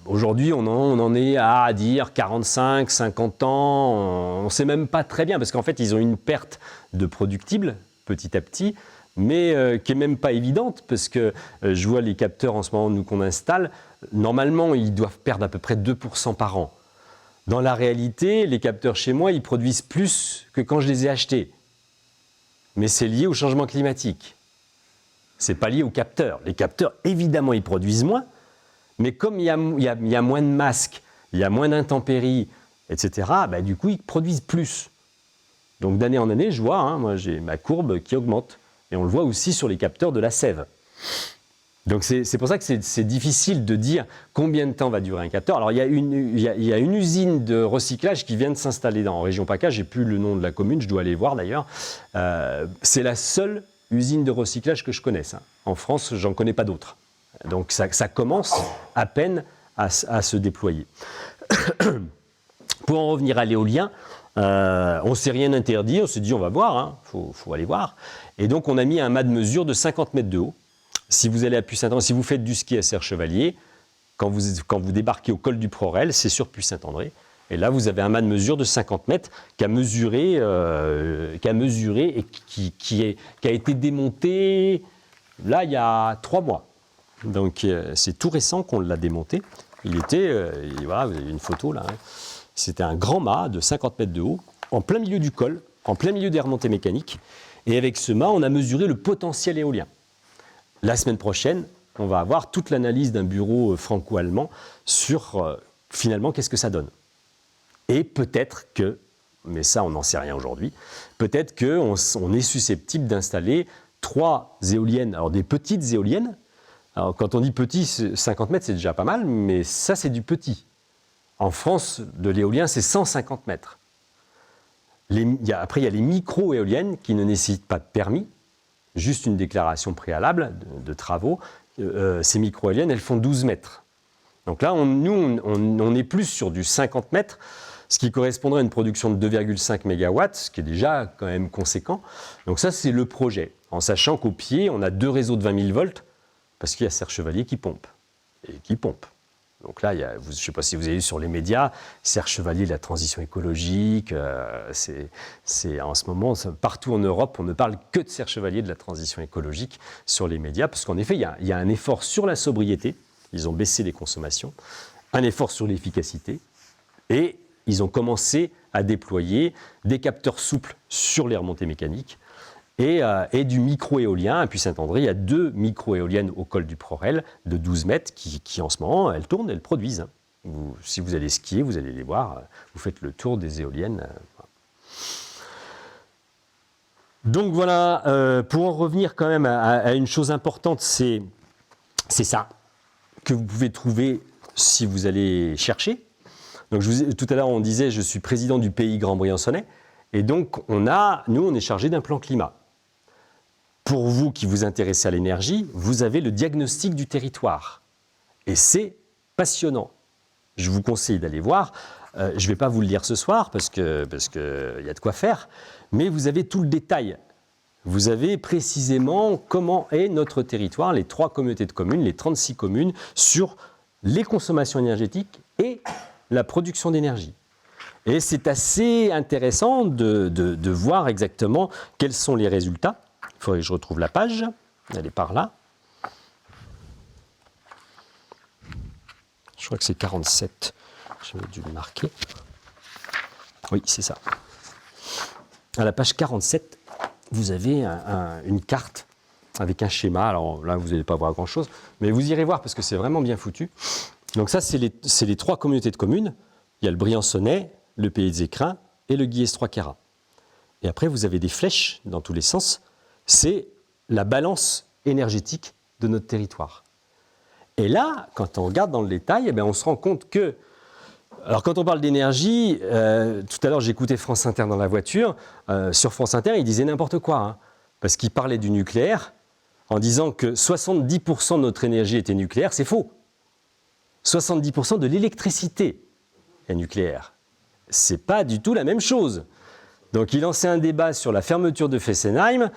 Aujourd'hui, on en est à dire 45, 50 ans, on ne sait même pas très bien, parce qu'en fait, ils ont une perte de productibles, petit à petit, mais qui n'est même pas évidente, parce que je vois les capteurs en ce moment, nous, qu'on installe, normalement, ils doivent perdre à peu près 2% par an. Dans la réalité, les capteurs chez moi, ils produisent plus que quand je les ai achetés. Mais c'est lié au changement climatique. Ce n'est pas lié aux capteurs. Les capteurs, évidemment, ils produisent moins, mais comme il y a moins de masques, il y a moins d'intempéries, etc., bah, du coup, ils produisent plus. Donc d'année en année, je vois, moi j'ai ma courbe qui augmente. Et on le voit aussi sur les capteurs de la sève. Donc c'est pour ça que c'est difficile de dire combien de temps va durer un capteur. Alors il y a une usine de recyclage qui vient de s'installer en région PACA, j'ai plus le nom de la commune, je dois aller voir d'ailleurs. C'est la seule usine de recyclage que je connaisse. En France, j'en connais pas d'autres. Donc ça commence à peine à se déployer. Pour en revenir à l'éolien, on ne s'est rien interdit, on s'est dit on va voir, faut aller voir. Et donc on a mis un mât de mesure de 50 mètres de haut. Si vous allez à Puy-Saint-André, si vous faites du ski à Serre-Chevalier, quand vous débarquez au col du Prorel, c'est sur Puy-Saint-André. Et là, vous avez un mât de mesure de 50 mètres qui a mesuré et qui a été démonté là il y a 3 mois. Donc c'est tout récent qu'on l'a démonté. Il était, voilà, vous avez une photo là. C'était un grand mât de 50 mètres de haut, en plein milieu du col, en plein milieu des remontées mécaniques. Et avec ce mât, on a mesuré le potentiel éolien. La semaine prochaine, on va avoir toute l'analyse d'un bureau franco-allemand sur finalement qu'est-ce que ça donne. Et peut-être que, mais ça on n'en sait rien aujourd'hui, peut-être qu'on est susceptible d'installer 3 éoliennes, alors des petites éoliennes. Alors quand on dit petit, 50 mètres c'est déjà pas mal, mais ça c'est du petit. En France, de l'éolien, c'est 150 mètres. Après, il y a les micro-éoliennes qui ne nécessitent pas de permis, juste une déclaration préalable de travaux. Ces micro-éoliennes, elles font 12 mètres. Donc là, on est plus sur du 50 mètres, ce qui correspondrait à une production de 2,5 MW, ce qui est déjà quand même conséquent. Donc ça, c'est le projet, en sachant qu'au pied, on a 2 réseaux de 20 000 volts, parce qu'il y a Serre-Chevalier qui pompe, et qui pompe. Donc là, je ne sais pas si vous avez vu sur les médias, Serre-Chevalier, la transition écologique, c'est en ce moment, partout en Europe, on ne parle que de Serre-Chevalier, de la transition écologique sur les médias, parce qu'en effet, il y a un effort sur la sobriété, ils ont baissé les consommations, un effort sur l'efficacité, et ils ont commencé à déployer des capteurs souples sur les remontées mécaniques, et du micro-éolien. À Puy-Saint-André, il y a 2 micro-éoliennes au col du Prorel de 12 mètres qui en ce moment, elles tournent, elles produisent. Si vous allez skier, vous allez les voir, vous faites le tour des éoliennes. Donc voilà, pour en revenir quand même à une chose importante, c'est ça que vous pouvez trouver si vous allez chercher. Donc tout à l'heure, on disait, je suis président du pays Grand-Briançonnais, et donc nous, on est chargé d'un plan climat. Pour vous qui vous intéressez à l'énergie, vous avez le diagnostic du territoire. Et c'est passionnant. Je vous conseille d'aller voir. Je ne vais pas vous le lire ce soir parce qu'il y a de quoi faire, mais vous avez tout le détail. Vous avez précisément comment est notre territoire, les 3 communautés de communes, les 36 communes, sur les consommations énergétiques et la production d'énergie. Et c'est assez intéressant de voir exactement quels sont les résultats. Il faudrait que je retrouve la page, elle est par là. Je crois que c'est 47, j'avais dû le marquer. Oui, c'est ça. À la page 47, vous avez une carte avec un schéma. Alors là, vous n'allez pas voir grand-chose, mais vous irez voir parce que c'est vraiment bien foutu. Donc ça, c'est les 3 communautés de communes. Il y a le Briançonnais, le Pays des Écrins et le Guillestrois-Queyras. Et après, vous avez des flèches dans tous les sens. C'est la balance énergétique de notre territoire. Et là, quand on regarde dans le détail, on se rend compte que... Alors, quand on parle d'énergie, tout à l'heure, j'écoutais France Inter dans la voiture. Sur France Inter, ils disaient n'importe quoi, hein, parce qu'ils parlaient du nucléaire en disant que 70% de notre énergie était nucléaire. C'est faux. 70% de l'électricité est nucléaire. C'est pas du tout la même chose. Donc, il lançait un débat sur la fermeture de Fessenheim.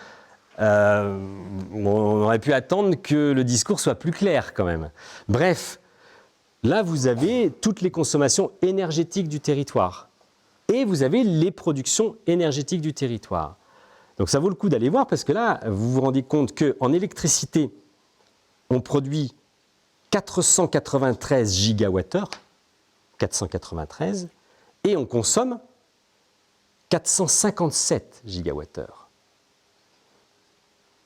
On aurait pu attendre que le discours soit plus clair quand même. Bref, là vous avez toutes les consommations énergétiques du territoire et vous avez les productions énergétiques du territoire. Donc ça vaut le coup d'aller voir parce que là vous vous rendez compte qu'en électricité on produit 493 gigawattheures, 493, et on consomme 457 gigawattheures.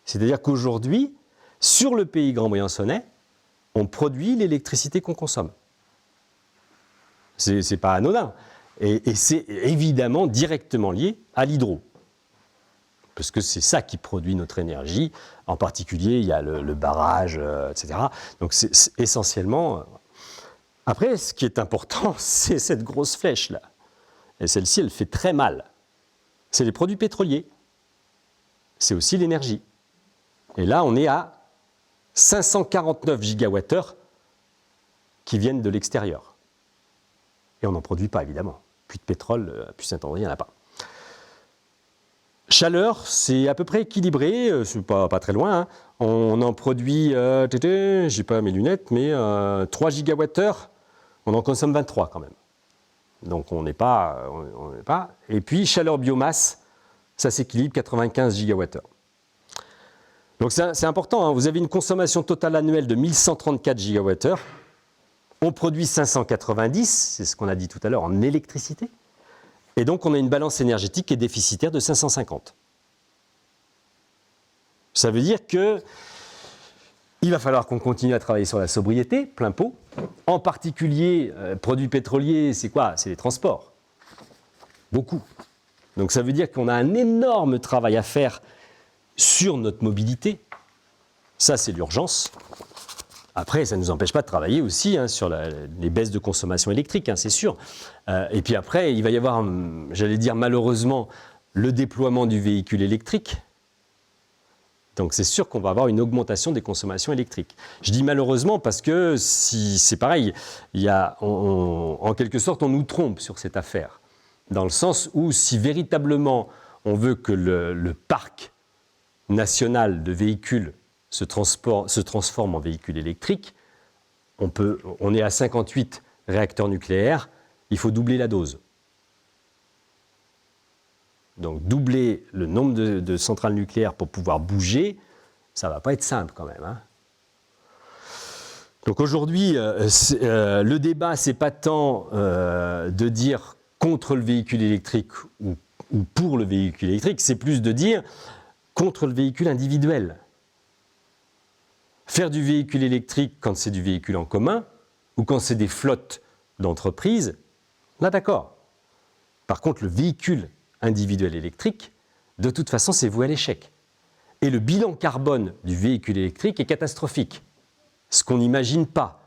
C'est-à-dire qu'aujourd'hui, sur le pays Grand Briançonnais, on produit l'électricité qu'on consomme. C'est pas anodin. Et c'est évidemment directement lié à l'hydro. Parce que c'est ça qui produit notre énergie. En particulier, il y a le barrage, etc. Donc c'est essentiellement... Après, ce qui est important, c'est cette grosse flèche-là. Et celle-ci, elle fait très mal. C'est les produits pétroliers. C'est aussi l'énergie. Et là, on est à 549 gigawattheures qui viennent de l'extérieur. Et on n'en produit pas, évidemment. Puis de pétrole, puis Saint-André, il n'y en a pas. Chaleur, c'est à peu près équilibré, c'est pas très loin. Hein. On en produit, j'ai pas mes lunettes, mais 3 gigawattheures, on en consomme 23 quand même. Donc on n'est pas, Et puis chaleur biomasse, ça s'équilibre, 95 gigawattheures. Donc c'est important, hein. Vous avez une consommation totale annuelle de 1134 gigawattheures. On produit 590, c'est ce qu'on a dit tout à l'heure, en électricité. Et donc on a une balance énergétique qui est déficitaire de 550. Ça veut dire que il va falloir qu'on continue à travailler sur la sobriété, plein pot. En particulier, produits pétroliers, c'est quoi? C'est les transports. Beaucoup. Donc ça veut dire qu'on a un énorme travail à faire sur notre mobilité. Ça, c'est l'urgence. Après, ça ne nous empêche pas de travailler aussi sur les baisses de consommation électrique, c'est sûr. Et puis après, il va y avoir, j'allais dire malheureusement, le déploiement du véhicule électrique. Donc c'est sûr qu'on va avoir une augmentation des consommations électriques. Je dis malheureusement parce que si c'est pareil, en quelque sorte, on nous trompe sur cette affaire. Dans le sens où si véritablement on veut que le parc national de véhicules se transforme en véhicules électriques, on est à 58 réacteurs nucléaires, il faut doubler la dose. Donc doubler le nombre de centrales nucléaires pour pouvoir bouger, ça ne va pas être simple quand même. Hein. Donc aujourd'hui, le débat, ce n'est pas tant de dire contre le véhicule électrique ou pour le véhicule électrique, c'est plus de dire contre le véhicule individuel. Faire du véhicule électrique quand c'est du véhicule en commun ou quand c'est des flottes d'entreprises, là d'accord. Par contre, le véhicule individuel électrique, de toute façon, c'est voué à l'échec. Et le bilan carbone du véhicule électrique est catastrophique. Ce qu'on n'imagine pas.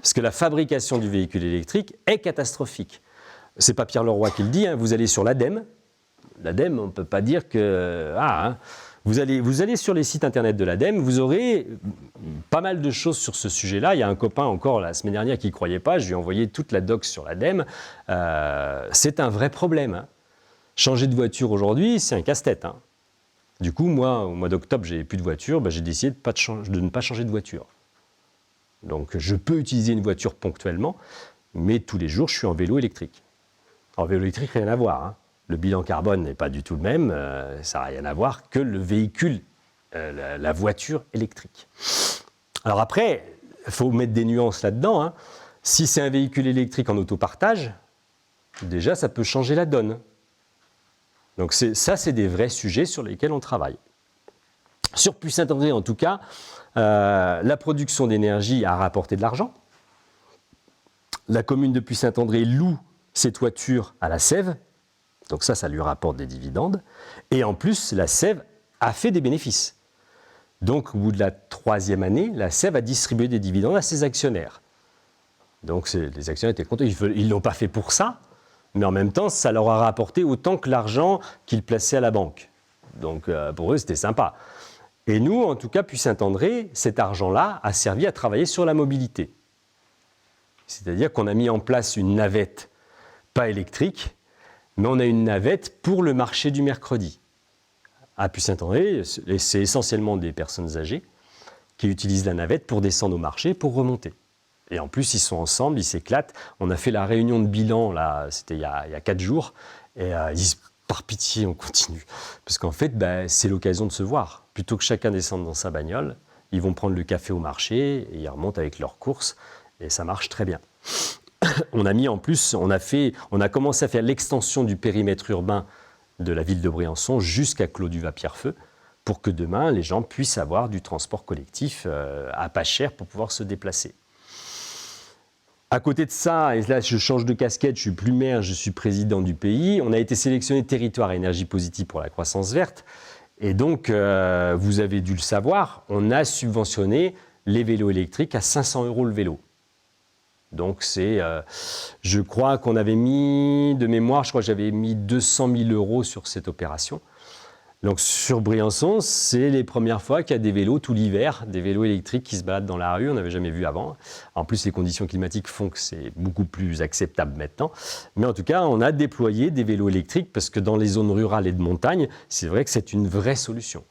Parce que la fabrication du véhicule électrique est catastrophique. Ce n'est pas Pierre Leroy qui le dit, vous allez sur l'ADEME. L'ADEME, on ne peut pas dire que... Vous allez sur les sites internet de l'ADEME, vous aurez pas mal de choses sur ce sujet-là. Il y a un copain encore la semaine dernière qui ne croyait pas, je lui ai envoyé toute la doc sur l'ADEME. C'est un vrai problème. Changer de voiture aujourd'hui, c'est un casse-tête. Du coup, moi, au mois d'octobre, j'ai plus de voiture, j'ai décidé de ne pas changer de voiture. Donc je peux utiliser une voiture ponctuellement, mais tous les jours, je suis en vélo électrique. En vélo électrique, rien à voir. Le bilan carbone n'est pas du tout le même, ça n'a rien à voir que le véhicule, la voiture électrique. Alors après, il faut mettre des nuances là-dedans. Si c'est un véhicule électrique en autopartage, déjà ça peut changer la donne. Donc c'est des vrais sujets sur lesquels on travaille. Sur Puy-Saint-André, en tout cas, la production d'énergie a rapporté de l'argent. La commune de Puy-Saint-André loue ses toitures à la Sève, Donc ça lui rapporte des dividendes. Et en plus, la SEV a fait des bénéfices. Donc au bout de la 3e année, la SEV a distribué des dividendes à ses actionnaires. Donc les actionnaires étaient contents. Ils ne l'ont pas fait pour ça, mais en même temps, ça leur a rapporté autant que l'argent qu'ils plaçaient à la banque. Donc pour eux, c'était sympa. Et nous, en tout cas, Puy-Saint-André, cet argent-là a servi à travailler sur la mobilité. C'est-à-dire qu'on a mis en place une navette, pas électrique, mais on a une navette pour le marché du mercredi. À Puy-Saint-André, c'est essentiellement des personnes âgées qui utilisent la navette pour descendre au marché, pour remonter. Et en plus, ils sont ensemble, ils s'éclatent. On a fait la réunion de bilan, là, c'était il y a 4 jours, et ils disent, par pitié, on continue. Parce qu'en fait, c'est l'occasion de se voir. Plutôt que chacun descende dans sa bagnole, ils vont prendre le café au marché, et ils remontent avec leurs courses, et ça marche très bien. On a mis en plus, on a commencé à faire l'extension du périmètre urbain de la ville de Briançon jusqu'à Clos-du-Vas-Pierrefeu pour que demain, les gens puissent avoir du transport collectif à pas cher pour pouvoir se déplacer. À côté de ça, et là je change de casquette, je suis plus maire, je suis président du pays, on a été sélectionné territoire à énergie positive pour la croissance verte. Et donc, vous avez dû le savoir, on a subventionné les vélos électriques à 500 € le vélo. Donc je crois qu'on avait mis, de mémoire, j'avais mis 200 000 € sur cette opération. Donc sur Briançon, c'est les premières fois qu'il y a des vélos tout l'hiver, des vélos électriques qui se baladent dans la rue, on n'avait jamais vu avant. En plus, les conditions climatiques font que c'est beaucoup plus acceptable maintenant. Mais en tout cas, on a déployé des vélos électriques parce que dans les zones rurales et de montagne, c'est vrai que c'est une vraie solution.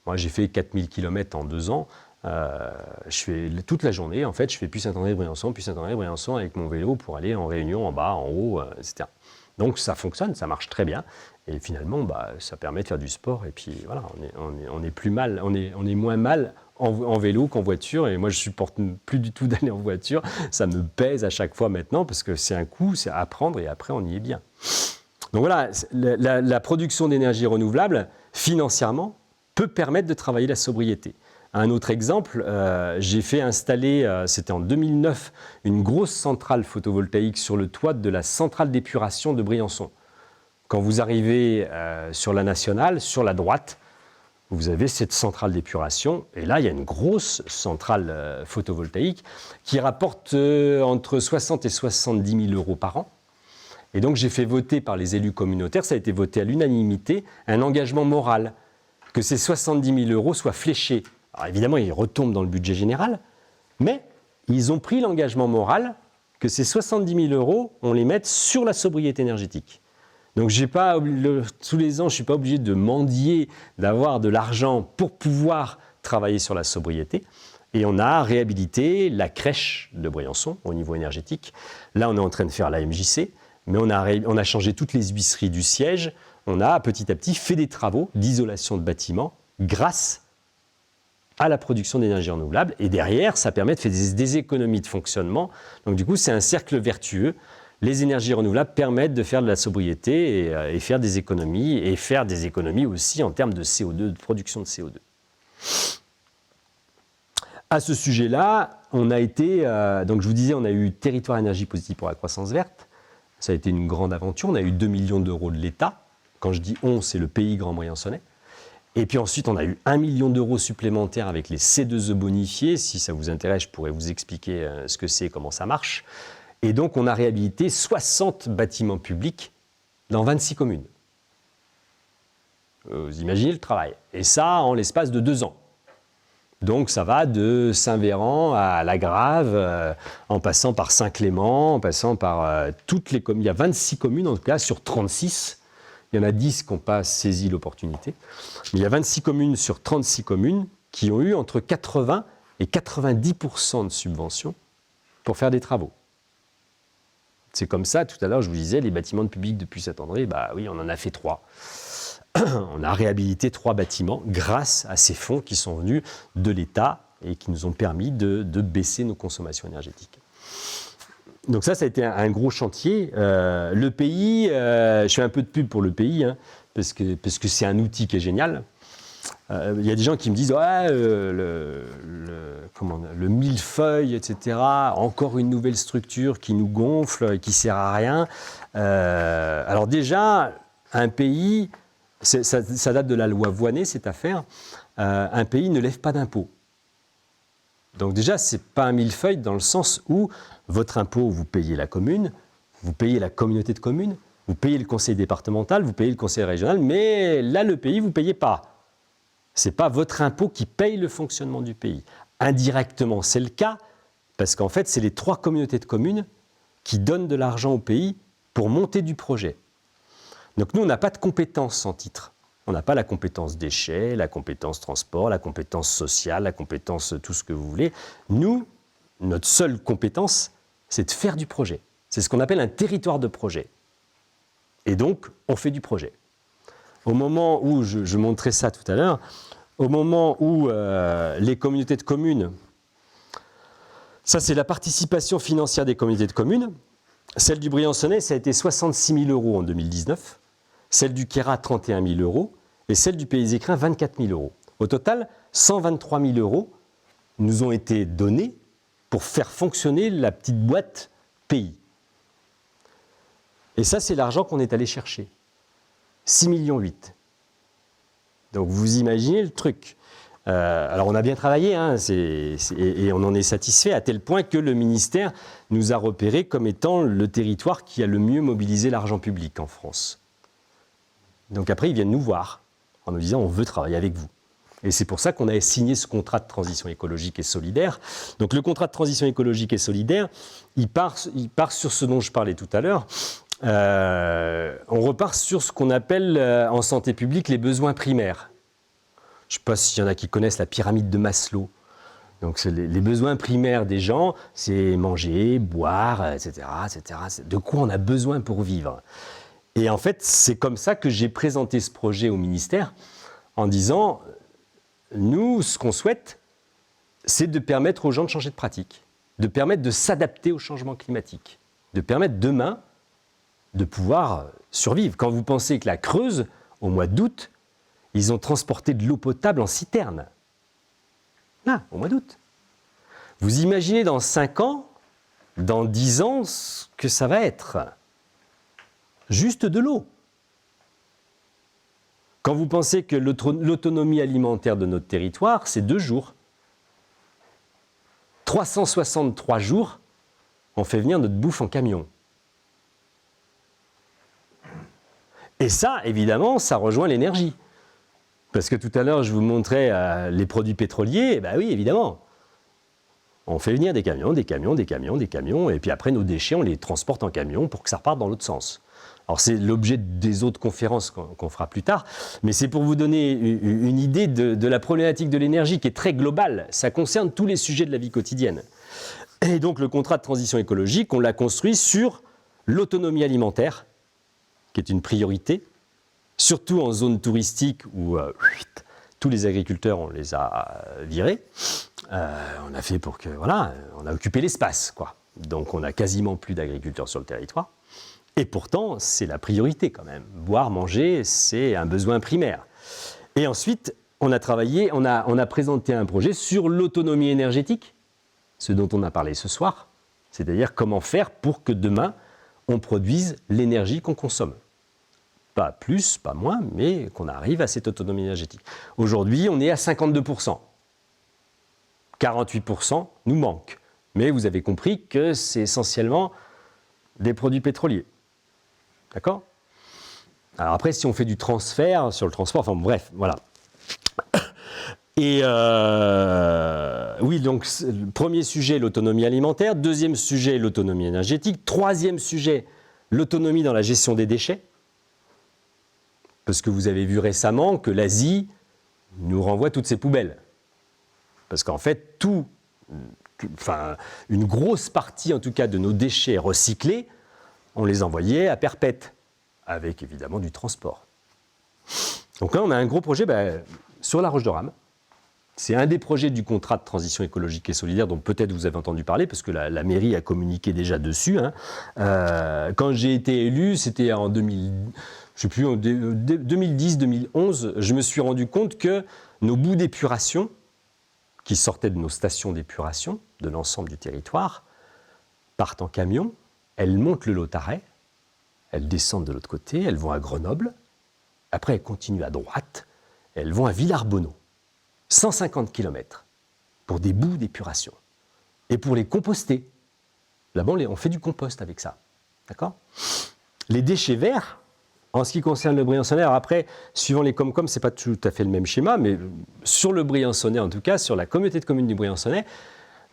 Moi, j'ai fait 4000 km en 2 ans. Je fais toute la journée, en fait, je fais Puy-Saint-André-Briançon avec mon vélo pour aller en réunion, en bas, en haut, etc. Donc ça fonctionne, ça marche très bien. Et finalement, ça permet de faire du sport. Et puis voilà, on est plus mal, on est moins mal en vélo qu'en voiture. Et moi, je supporte plus du tout d'aller en voiture. Ça me pèse à chaque fois maintenant parce que c'est un coût, c'est à prendre et après on y est bien. Donc voilà, la production d'énergie renouvelable, financièrement, peut permettre de travailler la sobriété. Un autre exemple, j'ai fait installer, c'était en 2009, une grosse centrale photovoltaïque sur le toit de la centrale d'épuration de Briançon. Quand vous arrivez sur la nationale, sur la droite, vous avez cette centrale d'épuration. Et là, il y a une grosse centrale photovoltaïque qui rapporte entre 60 et 70 000 € par an. Et donc, j'ai fait voter par les élus communautaires, ça a été voté à l'unanimité, un engagement moral, que ces 70 000 € soient fléchés. Alors évidemment, ils retombent dans le budget général, mais ils ont pris l'engagement moral que ces 70 000 €, on les mette sur la sobriété énergétique. Donc tous les ans, je ne suis pas obligé de mendier, d'avoir de l'argent pour pouvoir travailler sur la sobriété. Et on a réhabilité la crèche de Briançon au niveau énergétique. Là, on est en train de faire la MJC, mais on a changé toutes les huisseries du siège. On a petit à petit fait des travaux d'isolation de bâtiments grâce à la production d'énergie renouvelable. Et derrière, ça permet de faire des économies de fonctionnement. Donc du coup, c'est un cercle vertueux. Les énergies renouvelables permettent de faire de la sobriété et faire des économies aussi en termes de CO2, de production de CO2. À ce sujet-là, on a été, donc je vous disais, on a eu territoire énergie positive pour la croissance verte. Ça a été une grande aventure. On a eu 2 millions € de l'État. Quand je dis on, c'est le pays Grand Briançonnais. Et puis ensuite, on a eu 1 million € supplémentaires avec les C2E bonifiés. Si ça vous intéresse, je pourrais vous expliquer ce que c'est et comment ça marche. Et donc, on a réhabilité 60 bâtiments publics dans 26 communes. Vous imaginez le travail. Et ça, en l'espace de 2 ans. Donc, ça va de Saint-Véran à La Grave, en passant par Saint-Clément, en passant par toutes les communes. Il y a 26 communes, en tout cas, sur 36. Il y en a 10 qui n'ont pas saisi l'opportunité. Mais il y a 26 communes sur 36 communes qui ont eu entre 80 et 90% de subventions pour faire des travaux. C'est comme ça, tout à l'heure, je vous disais, les bâtiments de public de Puy-Saint-André, oui, on en a fait 3. On a réhabilité 3 bâtiments grâce à ces fonds qui sont venus de l'État et qui nous ont permis de baisser nos consommations énergétiques. Donc ça a été un gros chantier. Le pays, je fais un peu de pub pour le pays, parce que c'est un outil qui est génial. Il y a des gens qui me disent le millefeuille, etc., encore une nouvelle structure qui nous gonfle et qui ne sert à rien. Alors déjà, un pays, ça date de la loi Voynet, cette affaire, un pays ne lève pas d'impôts. Donc déjà, ce n'est pas un millefeuille dans le sens où votre impôt, vous payez la commune, vous payez la communauté de communes, vous payez le conseil départemental, vous payez le conseil régional, mais là, le pays, vous ne payez pas. Ce n'est pas votre impôt qui paye le fonctionnement du pays. Indirectement, c'est le cas, parce qu'en fait, c'est les 3 communautés de communes qui donnent de l'argent au pays pour monter du projet. Donc nous, on n'a pas de compétences en titre. On n'a pas la compétence déchets, la compétence transport, la compétence sociale, la compétence tout ce que vous voulez. Nous, notre seule compétence, c'est de faire du projet. C'est ce qu'on appelle un territoire de projet. Et donc, on fait du projet. Au moment où, je montrais ça tout à l'heure, au moment où les communautés de communes, ça c'est la participation financière des communautés de communes, celle du Briançonnais, ça a été 66 000 € en 2019, celle du Queyras, 31 000 €, et celle du Pays Écrins, 24 000 €. Au total, 123 000 € nous ont été donnés pour faire fonctionner la petite boîte pays. Et ça, c'est l'argent qu'on est allé chercher. 6,8 millions. Donc vous imaginez le truc. Alors on a bien travaillé, hein, et on en est satisfait, à tel point que le ministère nous a repérés comme étant le territoire qui a le mieux mobilisé l'argent public en France. Donc après, ils viennent nous voir en nous disant « on veut travailler avec vous ». Et c'est pour ça qu'on a signé ce contrat de transition écologique et solidaire. Donc le contrat de transition écologique et solidaire, il part sur ce dont je parlais tout à l'heure. On repart sur ce qu'on appelle en santé publique les besoins primaires. Je ne sais pas s'il y en a qui connaissent la pyramide de Maslow. Donc les besoins primaires des gens, c'est manger, boire, etc., etc. De quoi on a besoin pour vivre. Et en fait, c'est comme ça que j'ai présenté ce projet au ministère en disant, nous, ce qu'on souhaite, c'est de permettre aux gens de changer de pratique, de permettre de s'adapter au changement climatique, de permettre demain de pouvoir survivre. Quand vous pensez que la Creuse, au mois d'août, ils ont transporté de l'eau potable en citerne. Là, au mois d'août. Vous imaginez dans 5 ans, dans 10 ans, ce que ça va être. Juste de l'eau. Quand vous pensez que l'autonomie alimentaire de notre territoire, c'est 2 jours. 363 jours, on fait venir notre bouffe en camion. Et ça, évidemment, ça rejoint l'énergie. Parce que tout à l'heure, je vous montrais les produits pétroliers, ben oui, évidemment. On fait venir des camions, des camions, des camions, des camions, et puis après, nos déchets, on les transporte en camion pour que ça reparte dans l'autre sens. Alors, c'est l'objet des autres conférences qu'on fera plus tard, mais c'est pour vous donner une idée de la problématique de l'énergie qui est très globale. Ça concerne tous les sujets de la vie quotidienne. Et donc, le contrat de transition écologique, on l'a construit sur l'autonomie alimentaire, qui est une priorité, surtout en zone touristique où tous les agriculteurs, on les a virés. On a fait pour que, voilà, on a occupé l'espace, quoi. Donc on a quasiment plus d'agriculteurs sur le territoire. Et pourtant, c'est la priorité quand même. Boire, manger, c'est un besoin primaire. Et ensuite, on a travaillé, on a présenté un projet sur l'autonomie énergétique, ce dont on a parlé ce soir, c'est-à-dire comment faire pour que demain, on produise l'énergie qu'on consomme. Pas plus, pas moins, mais qu'on arrive à cette autonomie énergétique. Aujourd'hui, on est à 52%. 48% nous manquent. Mais vous avez compris que c'est essentiellement des produits pétroliers. D'accord ? Alors après, si on fait du transfert sur le transport, enfin bref, voilà. Et oui, donc premier sujet, l'autonomie alimentaire. Deuxième sujet, l'autonomie énergétique. Troisième sujet, l'autonomie dans la gestion des déchets. Parce que vous avez vu récemment que l'Asie nous renvoie toutes ses poubelles. Parce qu'en fait, une grosse partie en tout cas de nos déchets recyclés, on les envoyait à perpète, avec évidemment du transport. Donc là, on a un gros projet sur la Roche de Rame. C'est un des projets du contrat de transition écologique et solidaire dont peut-être vous avez entendu parler, parce que la mairie a communiqué déjà dessus. Hein. Quand j'ai été élu, c'était en 2010-2011, je me suis rendu compte que nos boues d'épuration, qui sortaient de nos stations d'épuration, de l'ensemble du territoire, partent en camion, elles montent le Lautaret, elles descendent de l'autre côté, elles vont à Grenoble, après elles continuent à droite, et elles vont à Villarbonneau. 150 km pour des boues d'épuration. Et pour les composter. Là-bas, on fait du compost avec ça. D'accord ? Les déchets verts, en ce qui concerne le Briançonnais, alors après, suivant les Comcom, ce n'est pas tout à fait le même schéma, mais sur le Briançonnais, en tout cas, sur la communauté de communes du Briançonnais,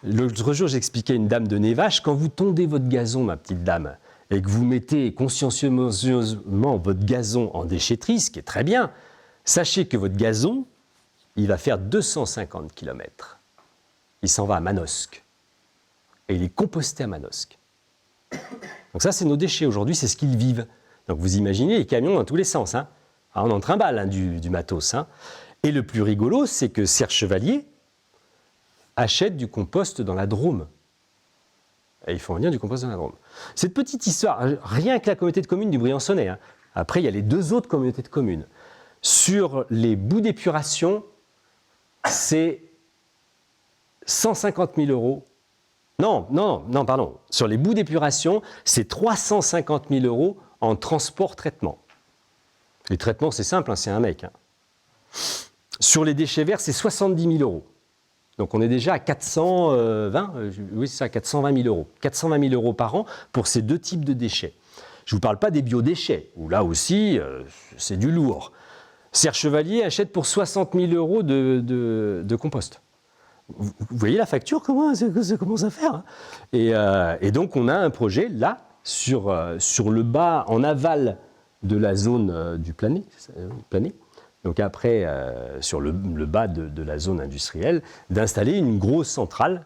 l'autre jour, j'expliquais à une dame de Névache, quand vous tondez votre gazon, ma petite dame, et que vous mettez consciencieusement votre gazon en déchetterie, ce qui est très bien, sachez que votre gazon, il va faire 250 km. Il s'en va à Manosque. Et il est composté à Manosque. Donc ça, c'est nos déchets. Aujourd'hui, c'est ce qu'ils vivent. Donc vous imaginez les camions dans tous les sens. Hein. Alors, on en trimballe du matos. Hein. Et le plus rigolo, c'est que Serge Chevalier achète du compost dans la Drôme. Et il faut en venir du compost dans la Drôme. Cette petite histoire, rien que la communauté de communes du Briançonnais. Hein. Après, il y a les 2 autres communautés de communes. Sur les boues d'épuration, c'est 150 000 €. Non, pardon. Sur les boues d'épuration, c'est 350 000 € en transport-traitement. Les traitements, c'est simple, hein, c'est un mec. Hein. Sur les déchets verts, c'est 70 000 €. Donc on est déjà à 420 000 €. 420 000 € par an pour ces 2 types de déchets. Je ne vous parle pas des biodéchets, où là aussi, c'est du lourd. Serge Chevalier achète pour 60 000 € de compost. Vous voyez la facture, comment ça commence à faire, hein. Et donc, on a un projet, là, sur le bas, en aval de la zone du Plané. Donc après, sur le bas de la zone industrielle, d'installer une grosse centrale,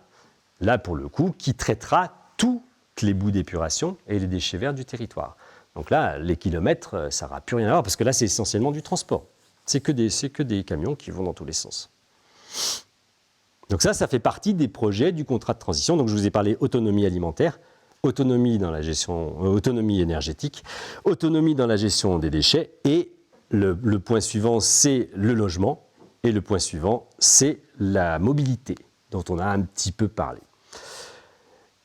là, pour le coup, qui traitera toutes les boues d'épuration et les déchets verts du territoire. Donc là, les kilomètres, ça n'aura plus rien à voir, parce que là, c'est essentiellement du transport. C'est que des camions qui vont dans tous les sens. Donc ça fait partie des projets du contrat de transition. Donc je vous ai parlé autonomie alimentaire, autonomie dans la gestion, autonomie énergétique, autonomie dans la gestion des déchets. Et le point suivant, c'est le logement. Et le point suivant, c'est la mobilité, dont on a un petit peu parlé.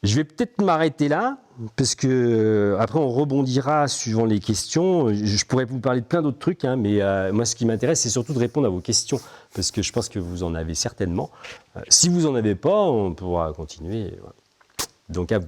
Je vais peut-être m'arrêter là, parce que après on rebondira suivant les questions. Je pourrais vous parler de plein d'autres trucs, hein, mais moi ce qui m'intéresse, c'est surtout de répondre à vos questions, parce que je pense que vous en avez certainement. Si vous n'en avez pas, on pourra continuer. Voilà. Donc à vous.